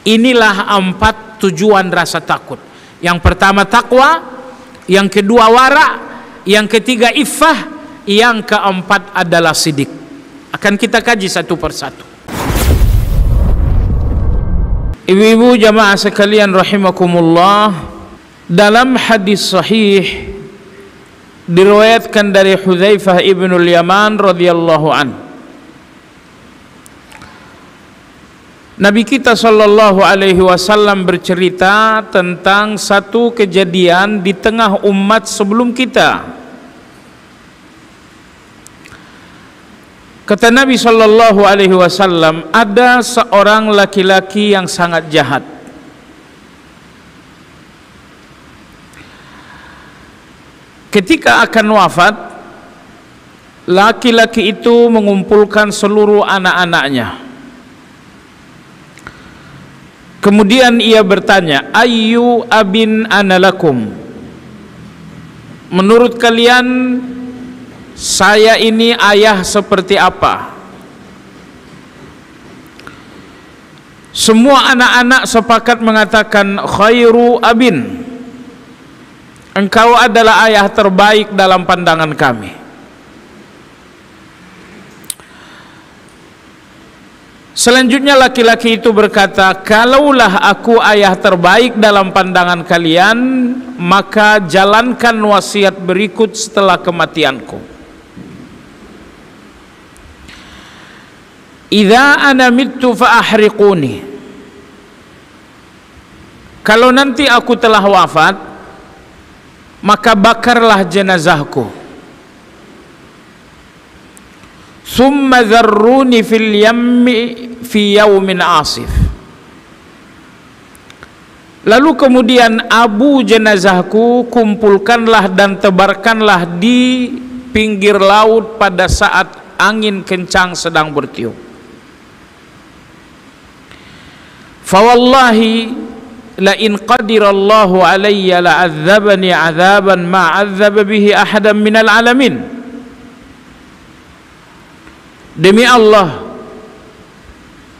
Inilah 4 tujuan rasa takut. Yang pertama takwa, yang kedua wara, yang ketiga iffah, yang keempat adalah sidik. Akan kita kaji satu persatu. Ibu-ibu jamaah sekalian rahimakumullah, dalam hadis sahih diriwayatkan dari Hudzaifah ibnul Yaman radhiyallahu an, Nabi kita sallallahu alaihi wasallam bercerita tentang satu kejadian di tengah umat sebelum kita. Kata Nabi sallallahu alaihi wasallam, ada seorang laki-laki yang sangat jahat. Ketika akan wafat, laki-laki itu mengumpulkan seluruh anak-anaknya. Kemudian ia bertanya, ayyu abin analakum, menurut kalian saya ini ayah seperti apa? Semua anak-anak sepakat mengatakan khairu abin, engkau adalah ayah terbaik dalam pandangan kami. Selanjutnya laki-laki itu berkata, kalaulah aku ayah terbaik dalam pandangan kalian, maka jalankan wasiat berikut setelah kematianku. Idza ana mittu fa ahriquni, kalau nanti aku telah wafat, maka bakarlah jenazahku. Summa dharruni fil yammi fi yaumin asif, lalu kemudian abu jenazahku kumpulkanlah dan tebarkanlah di pinggir laut pada saat angin kencang sedang bertiup. Fawallahi la in qadirallahu alayya la'adzabani 'adzaban ma 'adzaba bihi ahadan minal alamin. Demi Allah,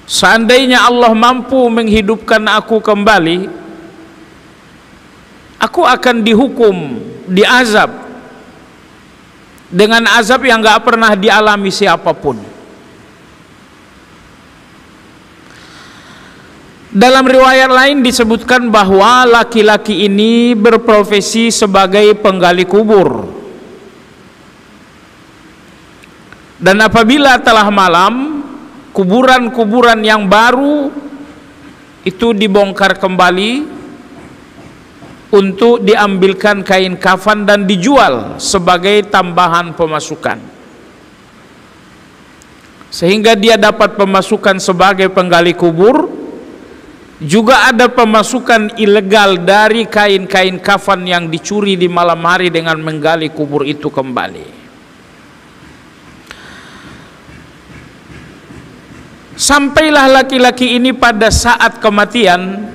seandainya Allah mampu menghidupkan aku kembali, aku akan dihukum, diazab dengan azab yang gak pernah dialami siapapun. Dalam riwayat lain disebutkan bahwa laki-laki ini berprofesi sebagai penggali kubur. Dan apabila telah malam, kuburan-kuburan yang baru itu dibongkar kembali untuk diambilkan kain kafan dan dijual sebagai tambahan pemasukan, sehingga dia dapat pemasukan sebagai penggali kubur. Juga ada pemasukan ilegal dari kain-kain kafan yang dicuri di malam hari dengan menggali kubur itu kembali. Sampailah laki-laki ini pada saat kematian,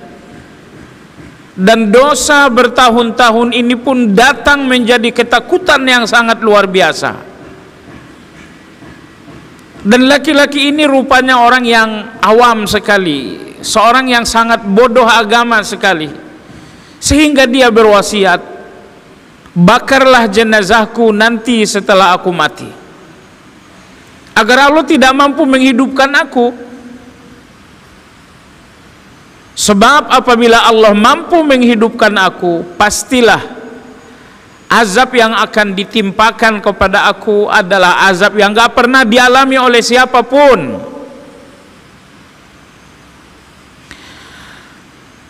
dan dosa bertahun-tahun ini pun datang menjadi ketakutan yang sangat luar biasa. Dan laki-laki ini rupanya orang yang awam sekali, seorang yang sangat bodoh agama sekali, sehingga dia berwasiat, bakarlah jenazahku nanti setelah aku mati, agar Allah tidak mampu menghidupkan aku. Sebab apabila Allah mampu menghidupkan aku, pastilah azab yang akan ditimpakan kepada aku adalah azab yang gak pernah dialami oleh siapapun.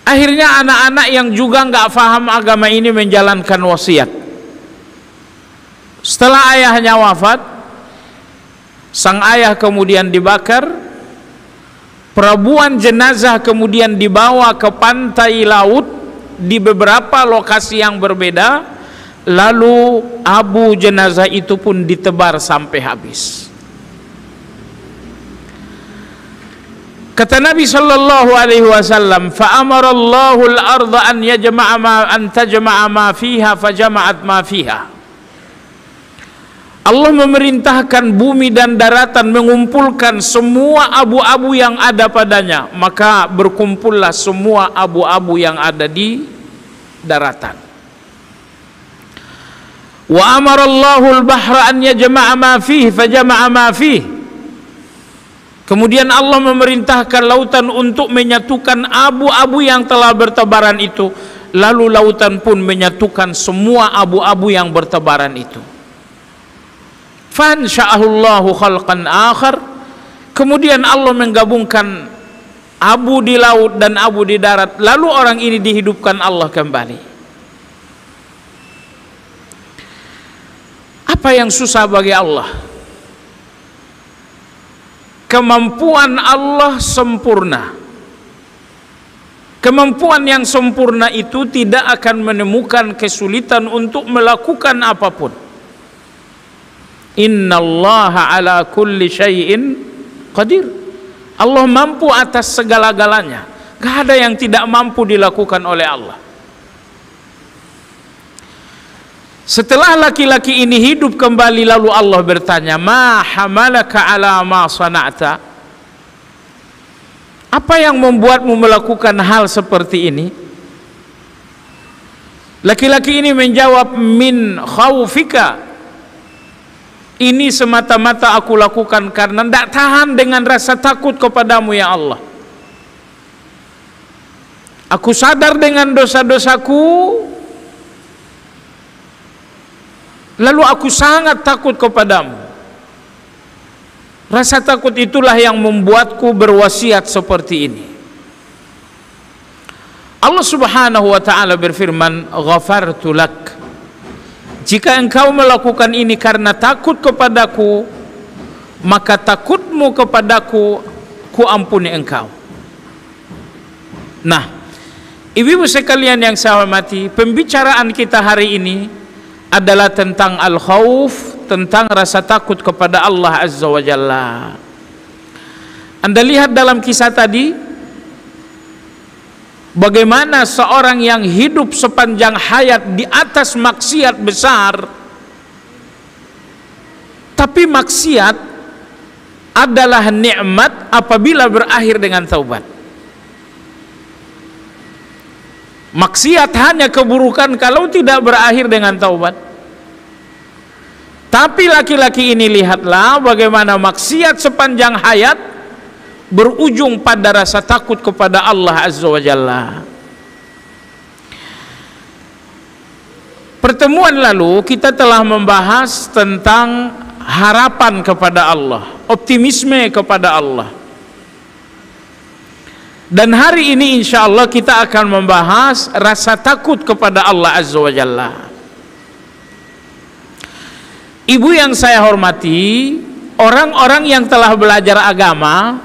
Akhirnya anak-anak yang juga nggak paham agama ini menjalankan wasiat. Setelah ayahnya wafat, sang ayah kemudian dibakar, perabuan jenazah kemudian dibawa ke pantai laut di beberapa lokasi yang berbeda, lalu abu jenazah itu pun ditebar sampai habis. Kata Nabi sallallahu alaihi wasallam, fa amara Allahu al-ardha an yajma'a ma an tajma'a ma fiha fajama'at ma fiha. Allah memerintahkan bumi dan daratan mengumpulkan semua abu-abu yang ada padanya, maka berkumpullah semua abu-abu yang ada di daratan. Wa amarallahu al-bahra an yajma'a ma fihi fajama'a ma fihi. Kemudian Allah memerintahkan lautan untuk menyatukan abu-abu yang telah bertebaran itu, lalu lautan pun menyatukan semua abu-abu yang bertebaran itu. Fansha'ahullahu khalqan akhar. Kemudian Allah menggabungkan abu di laut dan abu di darat, lalu orang ini dihidupkan Allah kembali. Apa yang susah bagi Allah? Kemampuan Allah sempurna. Kemampuan yang sempurna itu tidak akan menemukan kesulitan untuk melakukan apapun. Innallaha ala kulli syai'in qadir. Allah mampu atas segala-galanya. Gak ada yang tidak mampu dilakukan oleh Allah. Setelah laki-laki ini hidup kembali, lalu Allah bertanya, ma hamalaka ala ma sana'ta? Apa yang membuatmu melakukan hal seperti ini? Laki-laki ini menjawab, min khaufika. Ini semata-mata aku lakukan karena tidak tahan dengan rasa takut kepadamu ya Allah. Aku sadar dengan dosa-dosaku, lalu aku sangat takut kepadamu. Rasa takut itulah yang membuatku berwasiat seperti ini. Allah Subhanahu wa ta'ala berfirman, ghafartu lak. Jika engkau melakukan ini karena takut kepadaku, maka takutmu kepadaku ku ampuni engkau. Nah, ibu-ibu sekalian yang saya hormati, pembicaraan kita hari ini adalah tentang al-khauf, tentang rasa takut kepada Allah Azza wa Jalla. Anda lihat dalam kisah tadi, bagaimana seorang yang hidup sepanjang hayat di atas maksiat besar, tapi maksiat adalah nikmat apabila berakhir dengan taubat. Maksiat hanya keburukan kalau tidak berakhir dengan taubat. Tapi laki-laki ini, lihatlah bagaimana maksiat sepanjang hayat berujung pada rasa takut kepada Allah Azza wa Jalla. Pertemuan lalu kita telah membahas tentang harapan kepada Allah, optimisme kepada Allah. Dan hari ini insya Allah kita akan membahas rasa takut kepada Allah Azza wa Jalla. Ibu yang saya hormati, orang-orang yang telah belajar agama,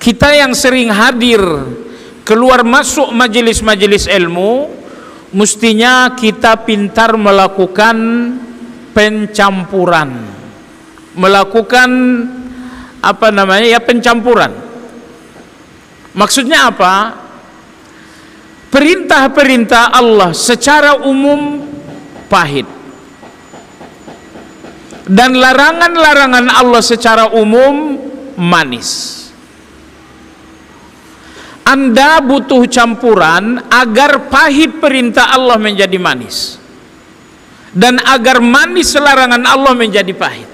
kita yang sering hadir keluar masuk majelis-majelis ilmu, mestinya kita pintar melakukan pencampuran, melakukan pencampuran. Maksudnya apa? Perintah-perintah Allah secara umum pahit, dan larangan-larangan Allah secara umum manis. Anda butuh campuran agar pahit perintah Allah menjadi manis, dan agar manis larangan Allah menjadi pahit.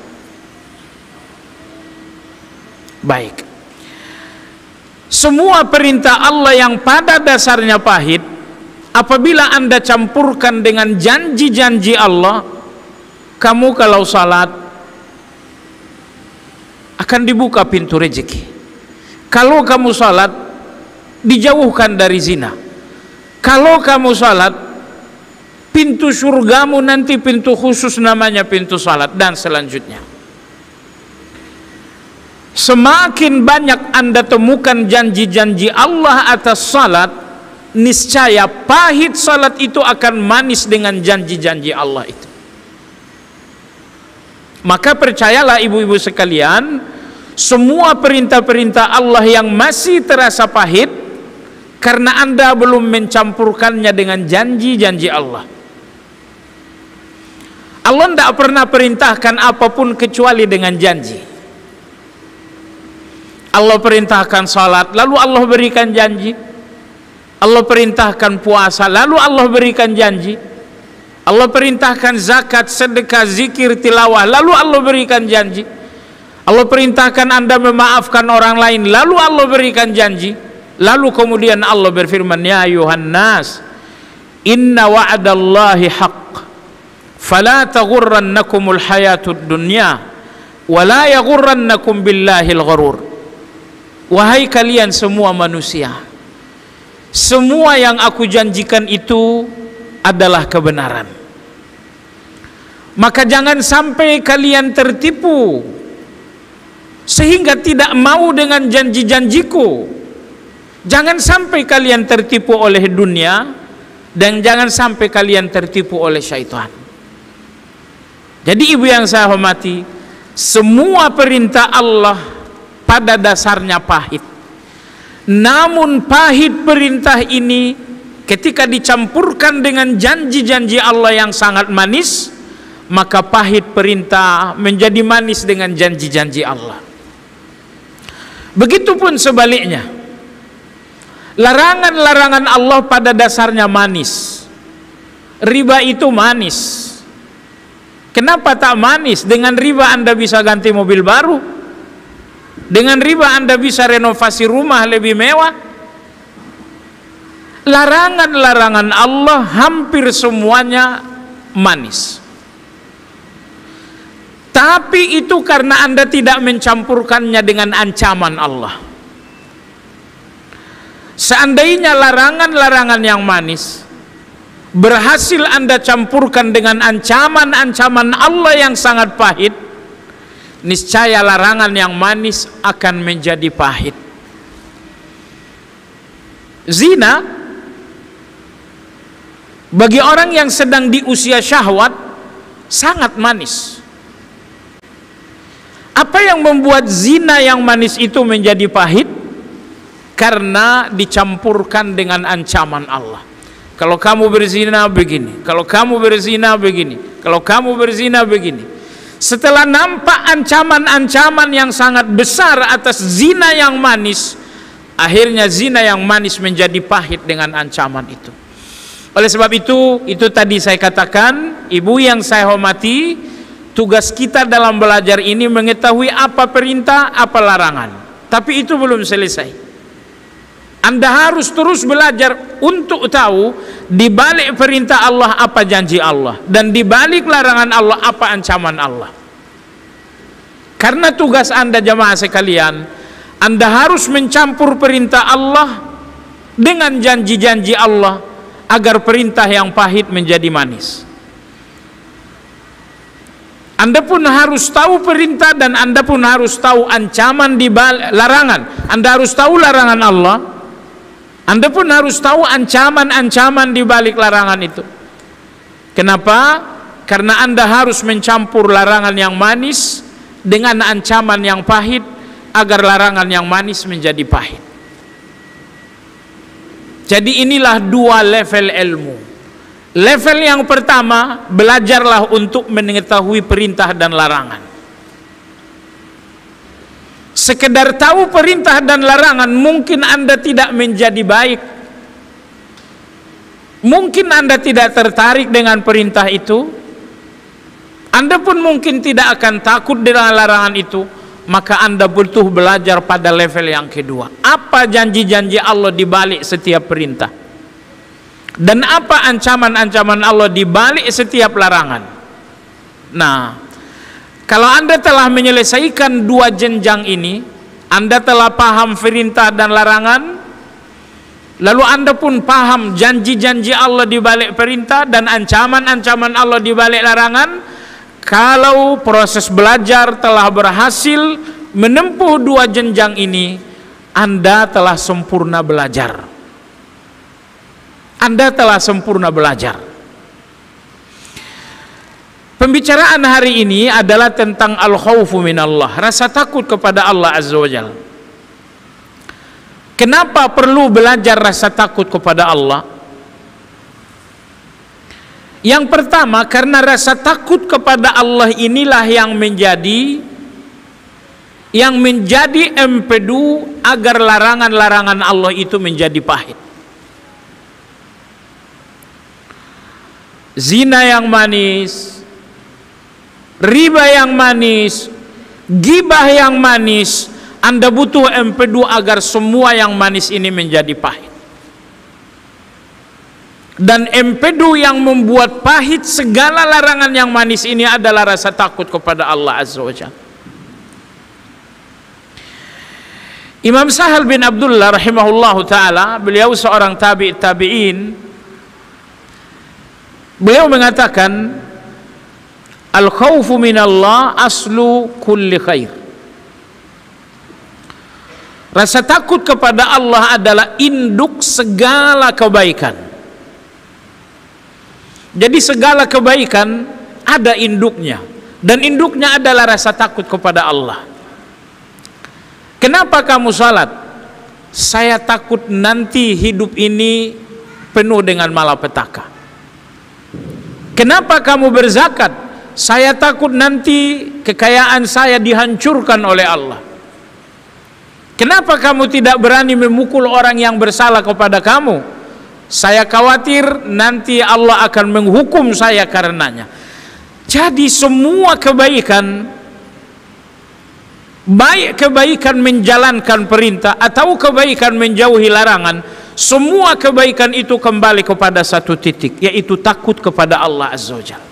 Baik, semua perintah Allah yang pada dasarnya pahit, apabila Anda campurkan dengan janji-janji Allah, kamu kalau salat akan dibuka pintu rezeki. Kalau kamu salat dijauhkan dari zina. Kalau kamu salat, pintu surgamu nanti pintu khusus namanya pintu salat, dan selanjutnya. Semakin banyak Anda temukan janji-janji Allah atas salat, niscaya pahit salat itu akan manis dengan janji-janji Allah itu. Maka percayalah ibu-ibu sekalian, semua perintah-perintah Allah yang masih terasa pahit karena Anda belum mencampurkannya dengan janji-janji Allah. Allah tidak pernah perintahkan apapun kecuali dengan janji. Allah perintahkan salat, lalu Allah berikan janji. Allah perintahkan puasa, lalu Allah berikan janji. Allah perintahkan zakat, sedekah, zikir, tilawah, lalu Allah berikan janji. Allah perintahkan Anda memaafkan orang lain, lalu Allah berikan janji. Lalu kemudian Allah berfirman, ya ayuhan nas, inna wa'adallahi haqq, fala taghurrannakumul hayatud dunya, wala yaghurrannakum billahil gharur. Wahai kalian semua manusia, semua yang aku janjikan itu adalah kebenaran. Maka jangan sampai kalian tertipu sehingga tidak mau dengan janji-janjiku. Jangan sampai kalian tertipu oleh dunia, dan jangan sampai kalian tertipu oleh syaitan. Jadi ibu yang saya hormati, semua perintah Allah pada dasarnya pahit. Namun pahit perintah ini ketika dicampurkan dengan janji-janji Allah yang sangat manis, maka pahit perintah menjadi manis dengan janji-janji Allah. Begitupun sebaliknya, larangan-larangan Allah pada dasarnya manis. Riba itu manis. Kenapa tak manis? Dengan riba Anda bisa ganti mobil baru. Dengan riba Anda bisa renovasi rumah lebih mewah. Larangan-larangan Allah hampir semuanya manis. Tapi itu karena Anda tidak mencampurkannya dengan ancaman Allah. Seandainya larangan-larangan yang manis berhasil Anda campurkan dengan ancaman-ancaman Allah yang sangat pahit, niscaya larangan yang manis akan menjadi pahit. Zina bagi orang yang sedang di usia syahwat sangat manis. Apa yang membuat zina yang manis itu menjadi pahit? Karena dicampurkan dengan ancaman Allah. Kalau kamu berzina begini, kalau kamu berzina begini, kalau kamu berzina begini. Setelah nampak ancaman-ancaman yang sangat besar atas zina yang manis, akhirnya zina yang manis menjadi pahit dengan ancaman itu. Oleh sebab itu tadi saya katakan, ibu yang saya hormati, tugas kita dalam belajar ini mengetahui apa perintah, apa larangan. Tapi itu belum selesai. Anda harus terus belajar untuk tahu di balik perintah Allah apa janji Allah, dan di balik larangan Allah apa ancaman Allah. Karena tugas Anda jamaah sekalian, Anda harus mencampur perintah Allah dengan janji-janji Allah agar perintah yang pahit menjadi manis. Anda pun harus tahu perintah, dan Anda pun harus tahu ancaman di balik larangan. Anda harus tahu larangan Allah, Anda pun harus tahu ancaman-ancaman di balik larangan itu. Kenapa? Karena Anda harus mencampur larangan yang manis dengan ancaman yang pahit agar larangan yang manis menjadi pahit. Jadi inilah dua level ilmu. Level yang pertama, belajarlah untuk mengetahui perintah dan larangan. Sekedar tahu perintah dan larangan mungkin Anda tidak menjadi baik. Mungkin Anda tidak tertarik dengan perintah itu. Anda pun mungkin tidak akan takut dengan larangan itu. Maka Anda butuh belajar pada level yang kedua. Apa janji-janji Allah di balik setiap perintah? Dan apa ancaman-ancaman Allah di balik setiap larangan? Nah, kalau Anda telah menyelesaikan dua jenjang ini, Anda telah paham perintah dan larangan, lalu Anda pun paham janji-janji Allah di balik perintah dan ancaman-ancaman Allah di balik larangan. Kalau proses belajar telah berhasil menempuh dua jenjang ini, Anda telah sempurna belajar. Anda telah sempurna belajar. Pembicaraan hari ini adalah tentang al-khawfu minallah, rasa takut kepada Allah Azza wa Jalla. Kenapa perlu belajar rasa takut kepada Allah? Yang pertama, karena rasa takut kepada Allah inilah yang menjadi empedu agar larangan-larangan Allah itu menjadi pahit. Zina yang manis, riba yang manis, gibah yang manis, Anda butuh empedu agar semua yang manis ini menjadi pahit. Dan empedu yang membuat pahit segala larangan yang manis ini adalah rasa takut kepada Allah Azza wa Jalla. Imam Sahal bin Abdullah rahimahullahu ta'ala, beliau seorang tabi'in, beliau mengatakan, al-khawfu minallah aslu kulli khair. Rasa takut kepada Allah adalah induk segala kebaikan. Jadi segala kebaikan ada induknya, dan induknya adalah rasa takut kepada Allah. Kenapa kamu salat? Saya takut nanti hidup ini penuh dengan malapetaka. Kenapa kamu berzakat? Saya takut nanti kekayaan saya dihancurkan oleh Allah. Kenapa kamu tidak berani memukul orang yang bersalah kepada kamu? Saya khawatir nanti Allah akan menghukum saya karenanya. Jadi semua kebaikan, baik kebaikan menjalankan perintah atau kebaikan menjauhi larangan, semua kebaikan itu kembali kepada satu titik, yaitu takut kepada Allah Azza wa Jalla.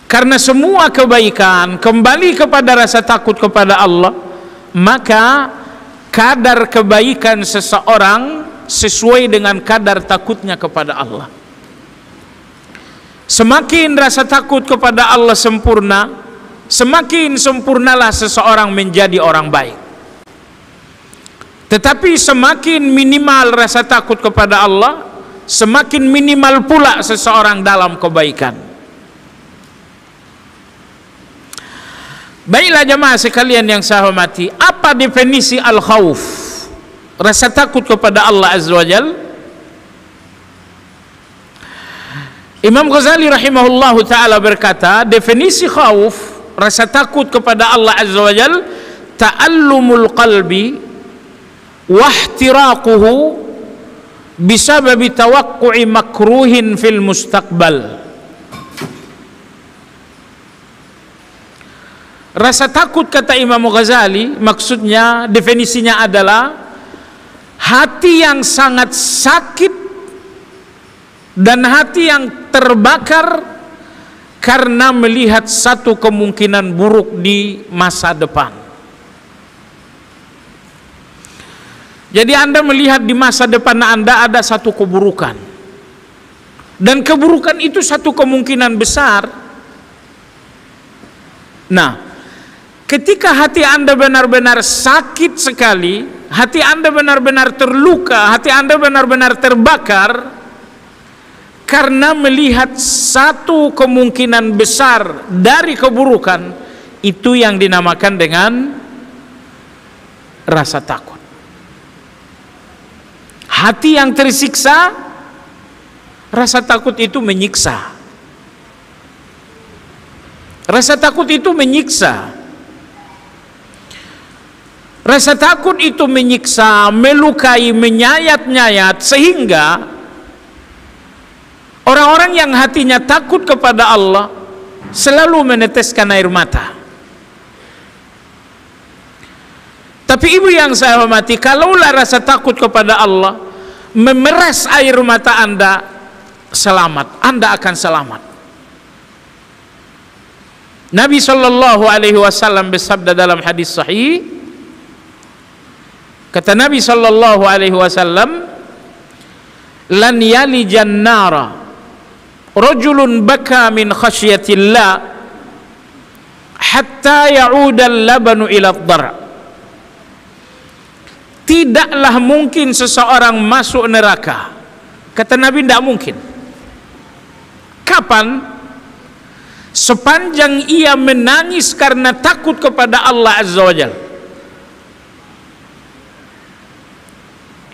Karena semua kebaikan kembali kepada rasa takut kepada Allah, maka kadar kebaikan seseorang sesuai dengan kadar takutnya kepada Allah. Semakin rasa takut kepada Allah sempurna, semakin sempurnalah seseorang menjadi orang baik. Tetapi semakin minimal rasa takut kepada Allah, semakin minimal pula seseorang dalam kebaikan. Baiklah jemaah sekalian yang saya hormati, apa definisi al-khawf? Rasa takut kepada Allah Azza wa Jalla. Imam Ghazali rahimahullahu ta'ala berkata, definisi khauf, rasa takut kepada Allah Azza wa Jalla, ta'allumul qalbi wahtiraquhu bisababi tawaqqu'i makruhin fil mustaqbal. Rasa takut, kata Imam Ghazali, maksudnya definisinya adalah hati yang sangat sakit dan hati yang terbakar karena melihat satu kemungkinan buruk di masa depan. Jadi Anda melihat di masa depan Anda ada satu keburukan, dan keburukan itu satu kemungkinan besar. Nah, ketika hati Anda benar-benar sakit sekali, hati Anda benar-benar terluka, hati Anda benar-benar terbakar karena melihat satu kemungkinan besar dari keburukan, itu yang dinamakan dengan rasa takut. Hati yang tersiksa, rasa takut itu menyiksa. Rasa takut itu menyiksa. Rasa takut itu menyiksa, melukai, menyayat-nyayat, sehingga orang-orang yang hatinya takut kepada Allah selalu meneteskan air mata. Tapi ibu yang saya hormati, kalaulah rasa takut kepada Allah memeras air mata Anda, selamat, Anda akan selamat. Nabi sallallahu alaihi wasallam bersabda dalam hadis sahih, kata Nabi sallallahu alaihi wasallam, lan yalijan nara rajulun baka min khasyatillah hatta ya'udal labanu ila dhar. Tidaklah mungkin seseorang masuk neraka, kata Nabi, tidak mungkin. Kapan? Sepanjang ia menangis karena takut kepada Allah Azza wa Jalla.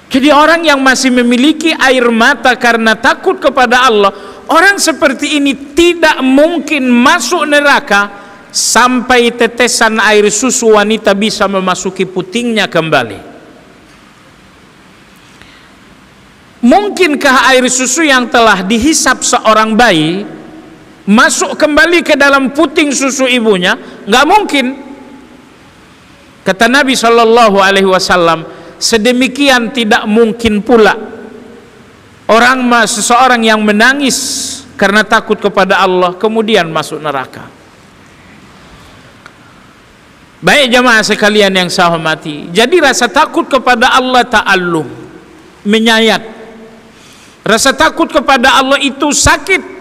Jadi orang yang masih memiliki air mata karena takut kepada Allah, orang seperti ini tidak mungkin masuk neraka sampai tetesan air susu wanita bisa memasuki putingnya kembali. Mungkinkah air susu yang telah dihisap seorang bayi masuk kembali ke dalam puting susu ibunya? Nggak mungkin. Kata Nabi Shallallahu Alaihi Wasallam, sedemikian tidak mungkin pula seseorang yang menangis karena takut kepada Allah kemudian masuk neraka. Baik jamaah sekalian yang saya hormati, jadi rasa takut kepada Allah ta'allum, menyayat. Rasa takut kepada Allah itu sakit.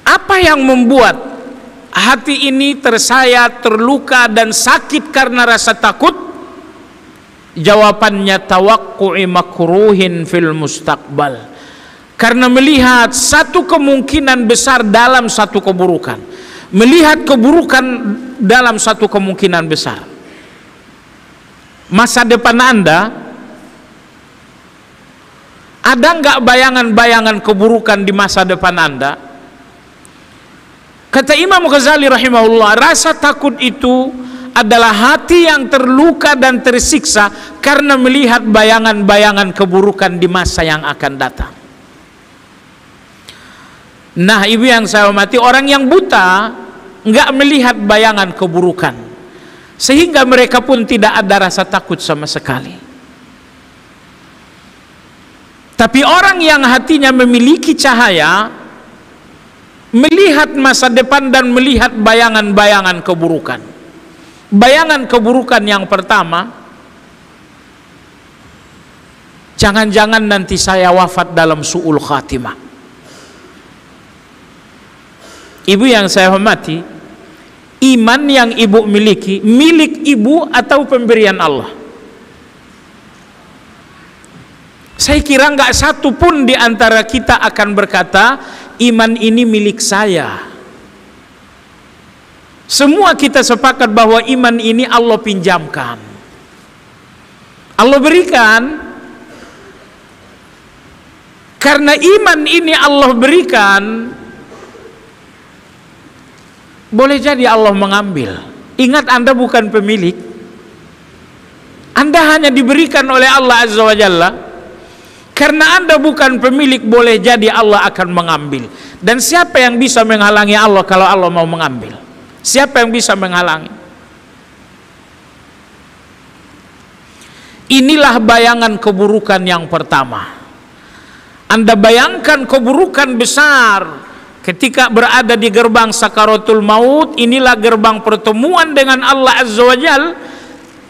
Apa yang membuat hati ini tersayat, terluka dan sakit karena rasa takut? Jawabannya tawakku'i makruhin fil mustaqbal. Karena melihat satu kemungkinan besar dalam satu keburukan. Melihat keburukan dalam satu kemungkinan besar. Masa depan Anda, ada nggak bayangan-bayangan keburukan di masa depan Anda? Kata Imam Ghazali rahimahullah, rasa takut itu adalah hati yang terluka dan tersiksa karena melihat bayangan-bayangan keburukan di masa yang akan datang. Nah, ibu yang saya hormati, orang yang buta nggak melihat bayangan keburukan, sehingga mereka pun tidak ada rasa takut sama sekali. Tapi orang yang hatinya memiliki cahaya, melihat masa depan dan melihat bayangan-bayangan keburukan. Bayangan keburukan yang pertama, jangan-jangan nanti saya wafat dalam su'ul khatimah. Ibu yang saya hormati, iman yang ibu miliki, milik ibu atau pemberian Allah? Saya kira nggak satu pun di antara kita akan berkata, iman ini milik saya. Semua kita sepakat bahwa iman ini Allah pinjamkan, Allah berikan. Karena iman ini Allah berikan, boleh jadi Allah mengambil. Ingat, Anda bukan pemilik, Anda hanya diberikan oleh Allah Azza wa Jalla. Karena Anda bukan pemilik, boleh jadi Allah akan mengambil. Dan siapa yang bisa menghalangi Allah kalau Allah mau mengambil? Siapa yang bisa menghalangi? Inilah bayangan keburukan yang pertama. Anda bayangkan keburukan besar ketika berada di gerbang sakaratul maut. Inilah gerbang pertemuan dengan Allah Azza wa Jalla.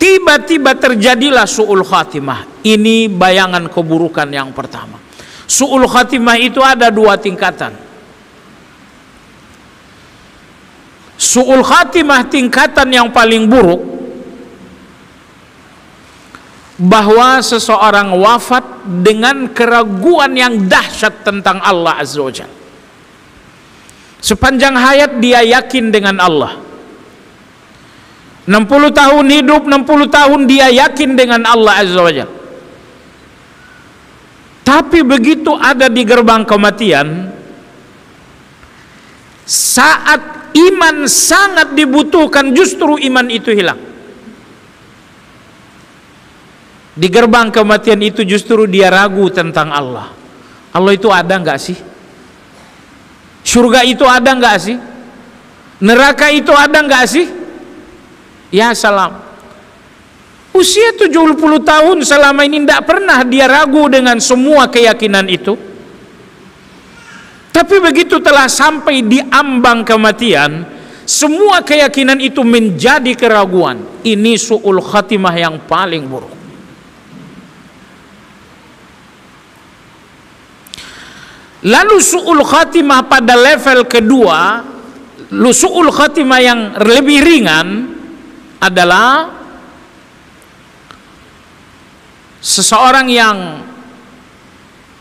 Tiba-tiba terjadilah su'ul khatimah. Ini bayangan keburukan yang pertama. Su'ul khatimah itu ada dua tingkatan. Su'ul khatimah tingkatan yang paling buruk, bahwa seseorang wafat dengan keraguan yang dahsyat tentang Allah Azza wa Jalla. Sepanjang hayat dia yakin dengan Allah. 60 tahun hidup, 60 tahun dia yakin dengan Allah Azza wa Jalla. Tapi begitu ada di gerbang kematian, saat iman sangat dibutuhkan, justru iman itu hilang. Di gerbang kematian itu justru dia ragu tentang Allah. Allah itu ada nggak sih? Surga itu ada nggak sih? Neraka itu ada nggak sih? Ya salam. Usia 70 tahun selama ini tidak pernah dia ragu dengan semua keyakinan itu. Tapi begitu telah sampai di ambang kematian, semua keyakinan itu menjadi keraguan. Ini su'ul khatimah yang paling buruk. Lalu su'ul khatimah pada level kedua, su'ul khatimah yang lebih ringan adalah seseorang yang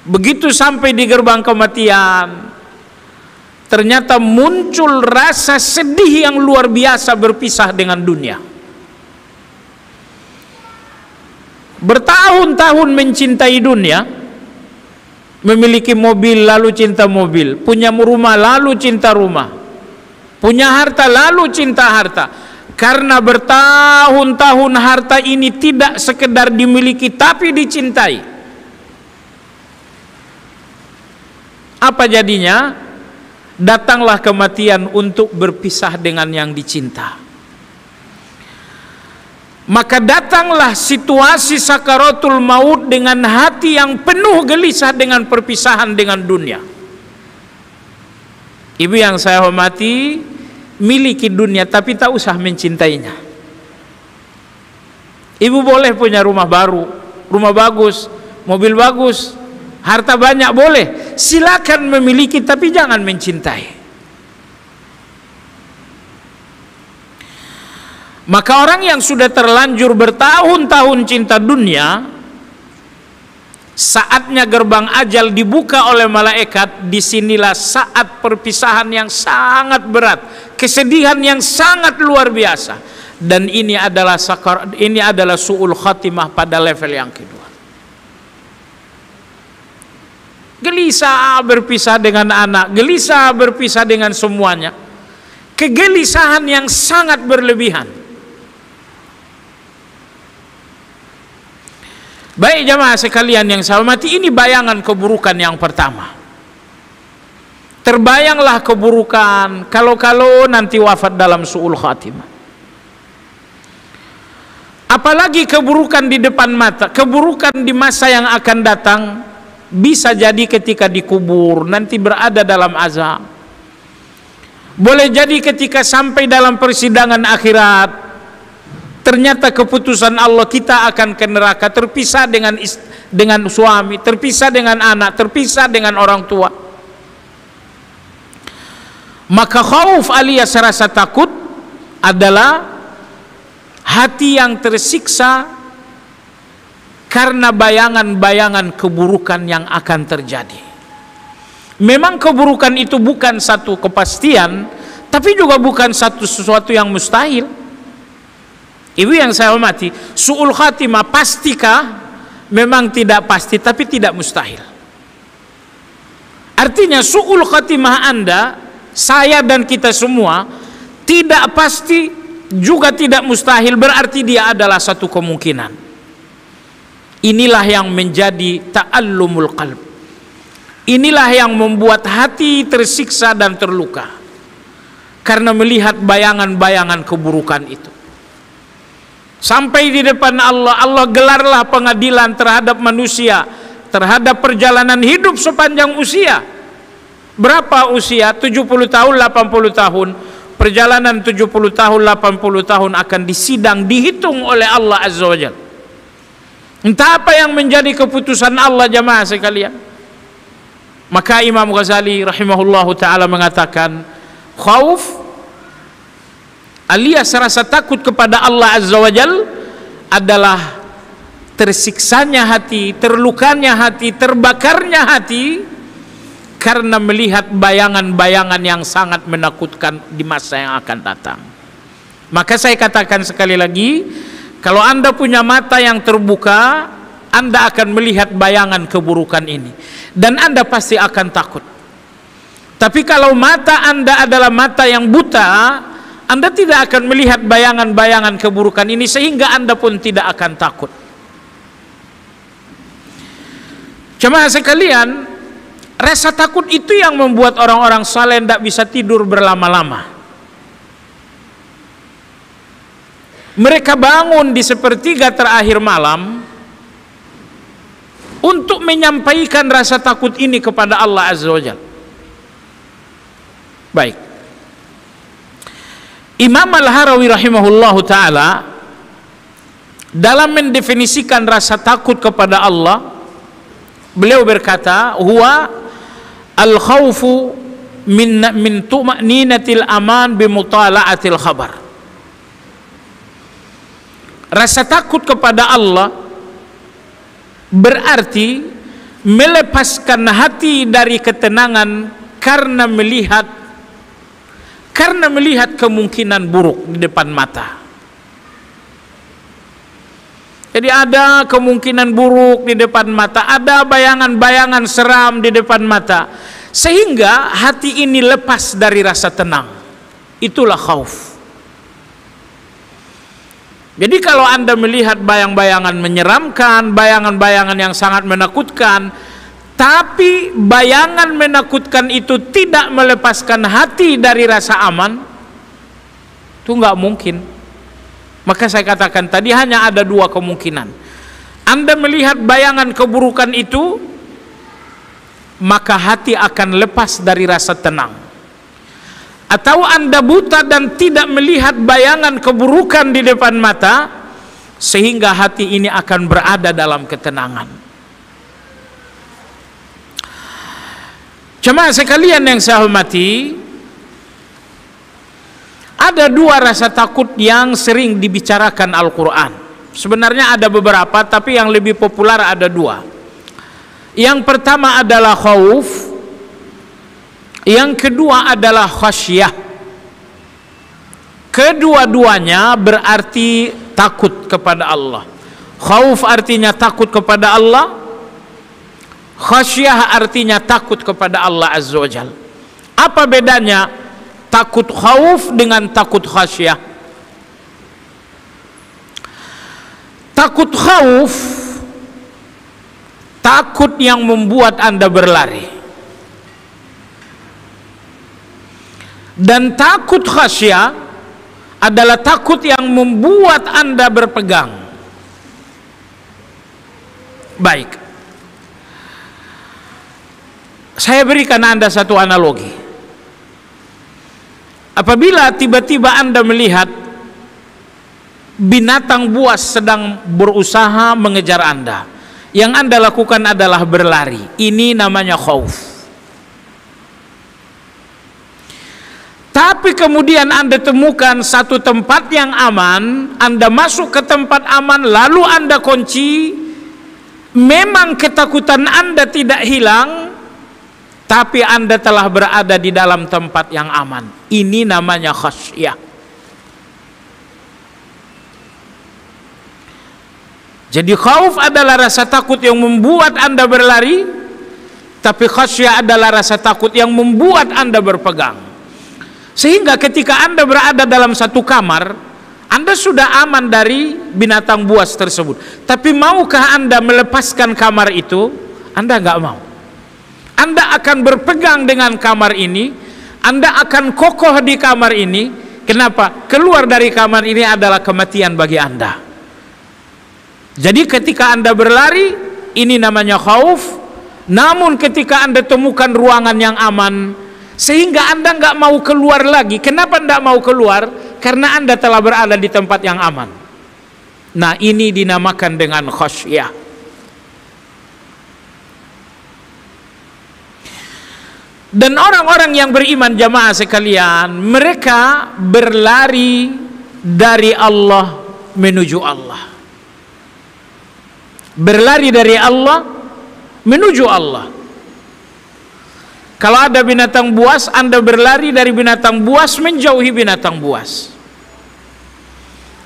begitu sampai di gerbang kematian, ternyata muncul rasa sedih yang luar biasa berpisah dengan dunia. bertahun-tahun mencintai dunia, memiliki mobil lalu cinta mobil, punya rumah lalu cinta rumah, punya harta lalu cinta harta. Karena bertahun-tahun harta ini tidak sekedar dimiliki tapi dicintai. Apa jadinya? Datanglah kematian untuk berpisah dengan yang dicinta. Maka datanglah situasi sakaratul maut dengan hati yang penuh gelisah dengan perpisahan dengan dunia. Ibu yang saya hormati, miliki dunia tapi tak usah mencintainya. Ibu boleh punya rumah baru, rumah bagus, mobil bagus, harta banyak boleh. Silakan memiliki tapi jangan mencintai. Maka orang yang sudah terlanjur bertahun-tahun cinta dunia, saatnya gerbang ajal dibuka oleh malaikat, disinilah saat perpisahan yang sangat berat, kesedihan yang sangat luar biasa. Dan ini adalah su'ul khatimah pada level yang kedua. Gelisah berpisah dengan anak, gelisah berpisah dengan semuanya, kegelisahan yang sangat berlebihan. Baik jamaah sekalian yang saya hormati, ini bayangan keburukan yang pertama. Terbayanglah keburukan kalau nanti wafat dalam su'ul khatimah. Apalagi keburukan di depan mata, keburukan di masa yang akan datang, bisa jadi ketika dikubur, nanti berada dalam azab. Boleh jadi ketika sampai dalam persidangan akhirat, ternyata keputusan Allah kita akan ke neraka, terpisah dengan suami, terpisah dengan anak, terpisah dengan orang tua. Maka khauf alias rasa takut adalah hati yang tersiksa karena bayangan-bayangan keburukan yang akan terjadi. Memang keburukan itu bukan satu kepastian, tapi juga bukan sesuatu yang mustahil. Ibu yang saya hormati, su'ul khatimah pastikah? Memang tidak pasti, tapi tidak mustahil. Artinya su'ul khatimah Anda, saya dan kita semua, tidak pasti juga tidak mustahil, berarti dia adalah satu kemungkinan. Inilah yang menjadi ta'allumul qalb. Inilah yang membuat hati tersiksa dan terluka karena melihat bayangan-bayangan keburukan itu. Sampai di depan Allah, Allah gelarlah pengadilan terhadap manusia, terhadap perjalanan hidup sepanjang usia. Berapa usia? 70 tahun, 80 tahun. Perjalanan 70 tahun, 80 tahun akan disidang, dihitung oleh Allah Azza wa Jalla. Entah apa yang menjadi keputusan Allah jamaah sekalian. Maka Imam Ghazali rahimahullahu ta'ala mengatakan, khauf alias rasa takut kepada Allah Azza wa Jal adalah tersiksanya hati, terlukanya hati, terbakarnya hati karena melihat bayangan-bayangan yang sangat menakutkan di masa yang akan datang. Maka saya katakan sekali lagi, kalau Anda punya mata yang terbuka, Anda akan melihat bayangan keburukan ini dan Anda pasti akan takut. Tapi kalau mata Anda adalah mata yang buta, Anda tidak akan melihat bayangan-bayangan keburukan ini sehingga Anda pun tidak akan takut. Jemaah sekalian, rasa takut itu yang membuat orang-orang saleh tidak bisa tidur berlama-lama. Mereka bangun di sepertiga terakhir malam untuk menyampaikan rasa takut ini kepada Allah Azza wa Jalla. Baik. Imam Al-Harawi rahimahullahu ta'ala dalam mendefinisikan rasa takut kepada Allah, beliau berkata, huwa al-khawfu min tuma'ninatil aman bimutala'atil khabar. Rasa takut kepada Allah berarti melepaskan hati dari ketenangan karena melihat kemungkinan buruk di depan mata. Jadi ada kemungkinan buruk di depan mata, ada bayangan-bayangan seram di depan mata, sehingga hati ini lepas dari rasa tenang. Itulah khauf. Jadi kalau Anda melihat bayang-bayangan menyeramkan, bayangan-bayangan yang sangat menakutkan, tapi bayangan menakutkan itu tidak melepaskan hati dari rasa aman, itu nggak mungkin. Maka saya katakan tadi hanya ada dua kemungkinan. Anda melihat bayangan keburukan itu, maka hati akan lepas dari rasa tenang. Atau Anda buta dan tidak melihat bayangan keburukan di depan mata, sehingga hati ini akan berada dalam ketenangan. Jemaah sekalian yang saya hormati, ada dua rasa takut yang sering dibicarakan Al-Quran. Sebenarnya ada beberapa, tapi yang lebih populer ada dua. Yang pertama adalah khauf, yang kedua adalah khasyah. Kedua-duanya berarti takut kepada Allah. Khauf artinya takut kepada Allah, khasyah artinya takut kepada Allah Azza wa Jalla. Apa bedanya takut khauf dengan takut khasyah? Takut khauf, takut yang membuat Anda berlari. Dan takut khasyah adalah takut yang membuat Anda berpegang. Baik, saya berikan Anda satu analogi. Apabila tiba-tiba Anda melihat binatang buas sedang berusaha mengejar Anda, yang Anda lakukan adalah berlari. Ini namanya khauf. Tapi kemudian Anda temukan satu tempat yang aman, Anda masuk ke tempat aman, lalu Anda kunci. Memang ketakutan Anda tidak hilang, tapi Anda telah berada di dalam tempat yang aman. Ini namanya khasyah. Jadi khauf adalah rasa takut yang membuat Anda berlari, tapi khasyah adalah rasa takut yang membuat Anda berpegang. Sehingga ketika Anda berada dalam satu kamar, Anda sudah aman dari binatang buas tersebut. Tapi maukah Anda melepaskan kamar itu? Anda nggak mau. Anda akan berpegang dengan kamar ini, Anda akan kokoh di kamar ini. Kenapa? Keluar dari kamar ini adalah kematian bagi Anda. Jadi ketika Anda berlari, ini namanya khauf. Namun ketika Anda temukan ruangan yang aman, sehingga Anda nggak mau keluar lagi. Kenapa nggak mau keluar? Karena Anda telah berada di tempat yang aman. Nah, ini dinamakan dengan khasyah. Dan orang-orang yang beriman, jamaah sekalian, mereka berlari dari Allah menuju Allah. Berlari dari Allah menuju Allah. Kalau ada binatang buas, Anda berlari dari binatang buas menjauhi binatang buas.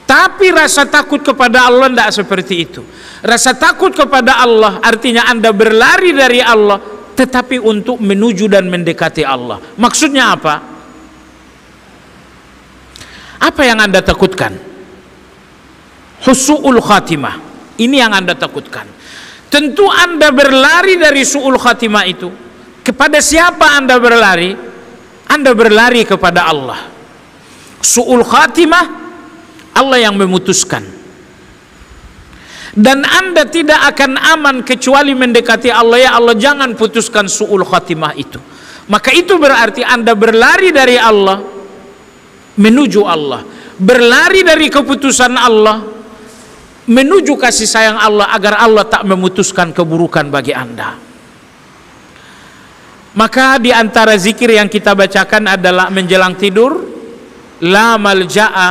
Tapi rasa takut kepada Allah tidak seperti itu. Rasa takut kepada Allah artinya Anda berlari dari Allah, tetapi untuk menuju dan mendekati Allah. Maksudnya apa? Apa yang Anda takutkan? Husnul khatimah. Ini yang Anda takutkan. Tentu Anda berlari dari su'ul khatimah itu. Kepada siapa Anda berlari? Anda berlari kepada Allah. Su'ul khatimah, Allah yang memutuskan. Dan Anda tidak akan aman kecuali mendekati Allah. Ya Allah, jangan putuskan su'ul khatimah itu. Maka itu berarti Anda berlari dari Allah menuju Allah. Berlari dari keputusan Allah menuju kasih sayang Allah, agar Allah tak memutuskan keburukan bagi Anda. Maka di antara zikir yang kita bacakan adalah menjelang tidur, la malja'a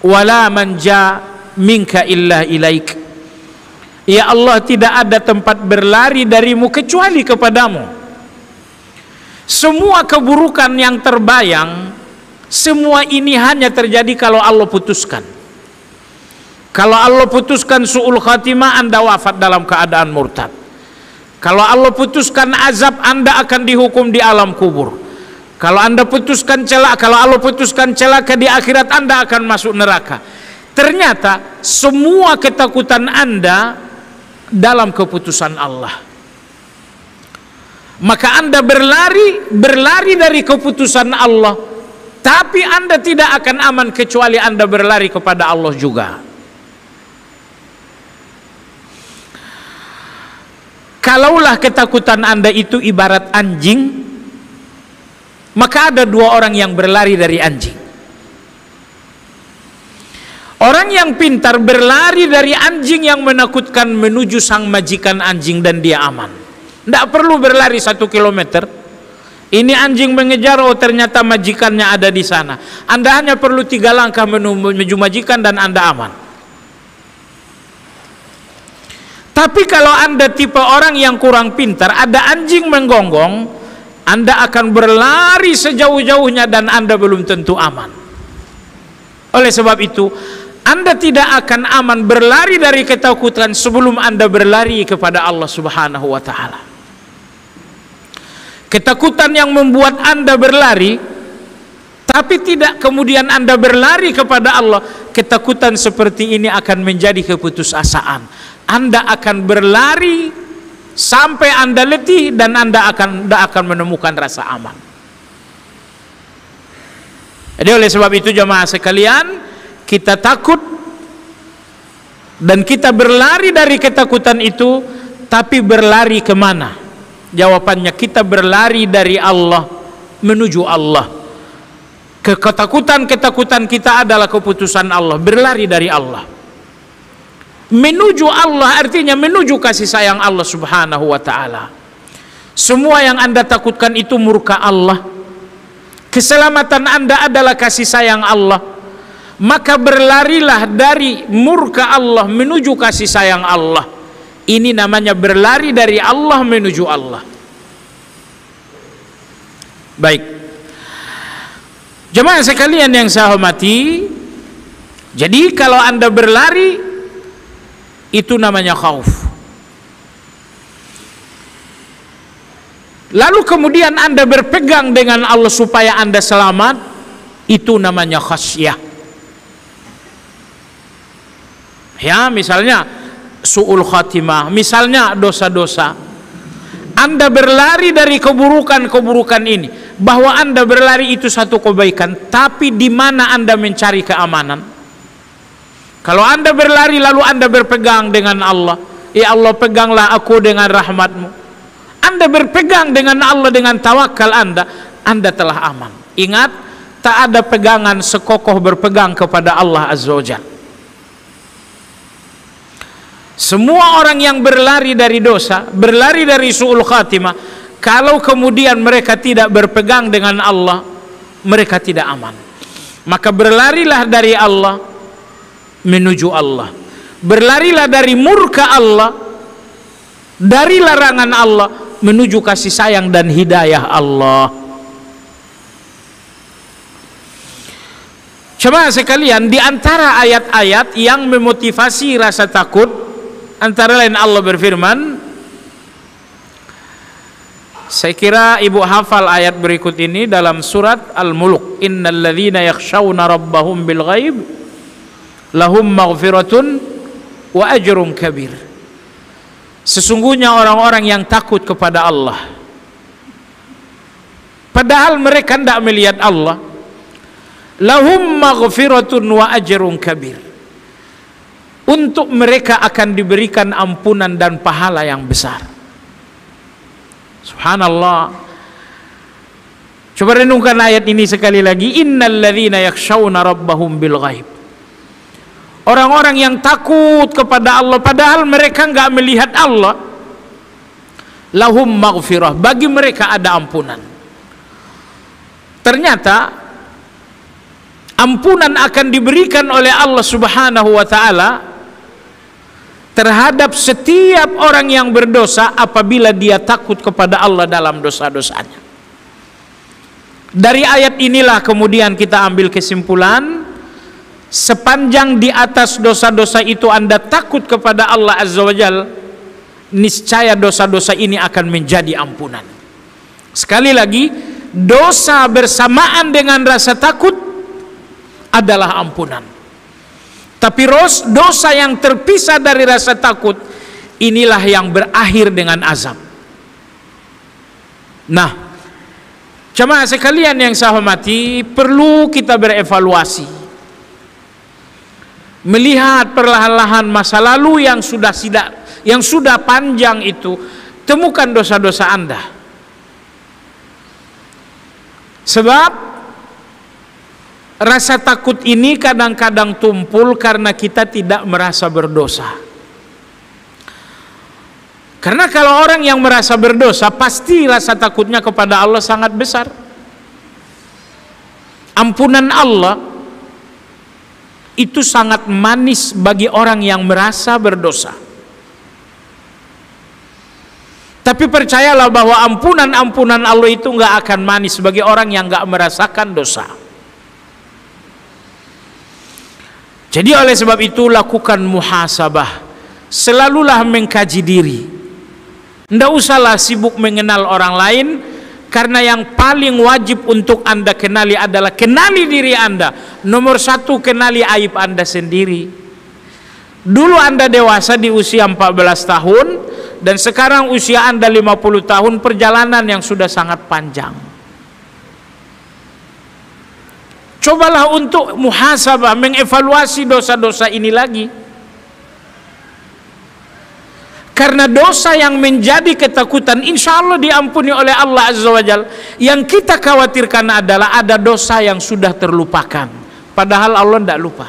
wa la manja minka illa ilaik. Ya Allah, tidak ada tempat berlari darimu kecuali kepadamu. Semua keburukan yang terbayang, semua ini hanya terjadi kalau Allah putuskan. Kalau Allah putuskan su'ul khatimah, Anda wafat dalam keadaan murtad. Kalau Allah putuskan azab, Anda akan dihukum di alam kubur. Kalau Allah putuskan celaka di akhirat, Anda akan masuk neraka. Ternyata semua ketakutan Anda dalam keputusan Allah. Maka Anda berlari dari keputusan Allah, tapi Anda tidak akan aman kecuali Anda berlari kepada Allah juga. Kalaulah ketakutan Anda itu ibarat anjing, maka ada dua orang yang berlari dari anjing. Orang yang pintar berlari dari anjing yang menakutkan menuju sang majikan anjing dan dia aman. Tidak perlu berlari 1 kilometer. Ini anjing mengejar, oh ternyata majikannya ada di sana. Anda hanya perlu 3 langkah menuju majikan dan Anda aman. Tapi kalau Anda tipe orang yang kurang pintar, ada anjing menggonggong, Anda akan berlari sejauh-jauhnya dan Anda belum tentu aman. Oleh sebab itu, Anda tidak akan aman berlari dari ketakutan sebelum Anda berlari kepada Allah Subhanahu wa Ta'ala. Ketakutan yang membuat Anda berlari, tapi tidak kemudian Anda berlari kepada Allah, ketakutan seperti ini akan menjadi keputusasaan. Anda akan berlari sampai Anda letih dan Anda akan menemukan rasa aman. Jadi oleh sebab itu jemaah sekalian, kita takut dan kita berlari dari ketakutan itu, tapi berlari kemana? Jawabannya, kita berlari dari Allah menuju Allah. Ketakutan kita adalah keputusan Allah, berlari dari Allah menuju Allah, artinya menuju kasih sayang Allah Subhanahu wa Ta'ala. Semua yang Anda takutkan itu murka Allah, keselamatan Anda adalah kasih sayang Allah. Maka berlarilah dari murka Allah menuju kasih sayang Allah. Ini namanya berlari dari Allah menuju Allah. Baik, jemaah sekalian yang saya hormati, jadi kalau Anda berlari, itu namanya khauf. Lalu kemudian Anda berpegang dengan Allah supaya Anda selamat, itu namanya khasyah. Ya, misalnya su'ul khatimah, misalnya dosa-dosa. Anda berlari dari keburukan-keburukan ini, bahwa Anda berlari itu satu kebaikan, tapi di mana Anda mencari keamanan? Kalau Anda berlari lalu Anda berpegang dengan Allah, ya Allah peganglah aku dengan rahmat-Mu. Anda berpegang dengan Allah dengan tawakal Anda telah aman. Ingat, tak ada pegangan sekokoh berpegang kepada Allah Azza wa Jalla. Semua orang yang berlari dari dosa, berlari dari su'ul khatimah, kalau kemudian mereka tidak berpegang dengan Allah, mereka tidak aman. Maka berlarilah dari Allah menuju Allah. Berlarilah dari murka Allah, dari larangan Allah, menuju kasih sayang dan hidayah Allah. Coba sekalian, di antara ayat-ayat yang memotivasi rasa takut, antara lain Allah berfirman, saya kira ibu hafal ayat berikut ini dalam surat Al-Mulk, innal ladzina yakhshawna rabbahum bil ghaib lahum maghfiratun wa ajrun kabir. Sesungguhnya orang-orang yang takut kepada Allah, padahal mereka tidak melihat Allah, lahum maghfiratun wa ajrun kabir, untuk mereka akan diberikan ampunan dan pahala yang besar. Subhanallah. Coba renungkan ayat ini sekali lagi, innal ladzina yakhshawna rabbahum bil ghaib. Orang-orang yang takut kepada Allah padahal mereka enggak melihat Allah, lahum maghfirah, bagi mereka ada ampunan. Ternyata ampunan akan diberikan oleh Allah Subhanahu wa Ta'ala terhadap setiap orang yang berdosa apabila dia takut kepada Allah dalam dosa-dosanya. Dari ayat inilah kemudian kita ambil kesimpulan, sepanjang di atas dosa-dosa itu Anda takut kepada Allah Azza wa Jalla, niscaya dosa-dosa ini akan menjadi ampunan. Sekali lagi, dosa bersamaan dengan rasa takut adalah ampunan. Tapi dosa yang terpisah dari rasa takut, inilah yang berakhir dengan azab. Nah, jemaah sekalian yang saya hormati, perlu kita berevaluasi, melihat perlahan-lahan masa lalu yang sudah panjang itu. Temukan dosa-dosa Anda. Sebab rasa takut ini kadang-kadang tumpul karena kita tidak merasa berdosa. Karena kalau orang yang merasa berdosa, pasti rasa takutnya kepada Allah sangat besar. Ampunan Allah itu sangat manis bagi orang yang merasa berdosa. Tapi percayalah bahwa ampunan Allah itu nggak akan manis bagi orang yang nggak merasakan dosa. Jadi oleh sebab itu lakukan muhasabah, selalulah mengkaji diri. Nggak usahlah sibuk mengenal orang lain, karena yang paling wajib untuk Anda kenali adalah kenali diri Anda. Nomor satu, kenali aib Anda sendiri. Dulu Anda dewasa di usia 14 tahun, dan sekarang usia Anda 50 tahun, perjalanan yang sudah sangat panjang. Cobalah untuk muhasabah, mengevaluasi dosa-dosa ini lagi. Karena dosa yang menjadi ketakutan insya Allah diampuni oleh Allah Azza wa Jalla. Yang kita khawatirkan adalah ada dosa yang sudah terlupakan, padahal Allah tidak lupa.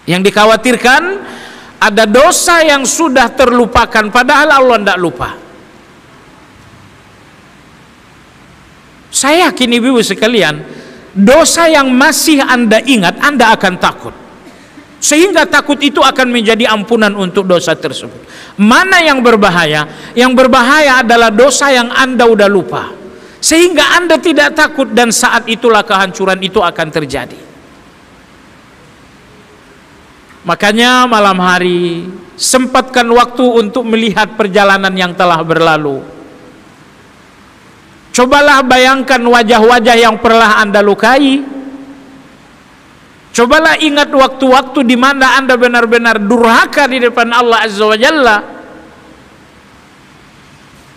Yang dikhawatirkan ada dosa yang sudah terlupakan, padahal Allah tidak lupa. Saya yakin ibu-ibu sekalian, dosa yang masih Anda ingat, Anda akan takut. Sehingga takut itu akan menjadi ampunan untuk dosa tersebut. Mana yang berbahaya? Yang berbahaya adalah dosa yang Anda udah lupa, sehingga Anda tidak takut, dan saat itulah kehancuran itu akan terjadi. Makanya malam hari sempatkan waktu untuk melihat perjalanan yang telah berlalu. Cobalah bayangkan wajah-wajah yang pernah Anda lukai. Cobalah ingat waktu-waktu di mana Anda benar-benar durhaka di depan Allah Azza wa Jalla.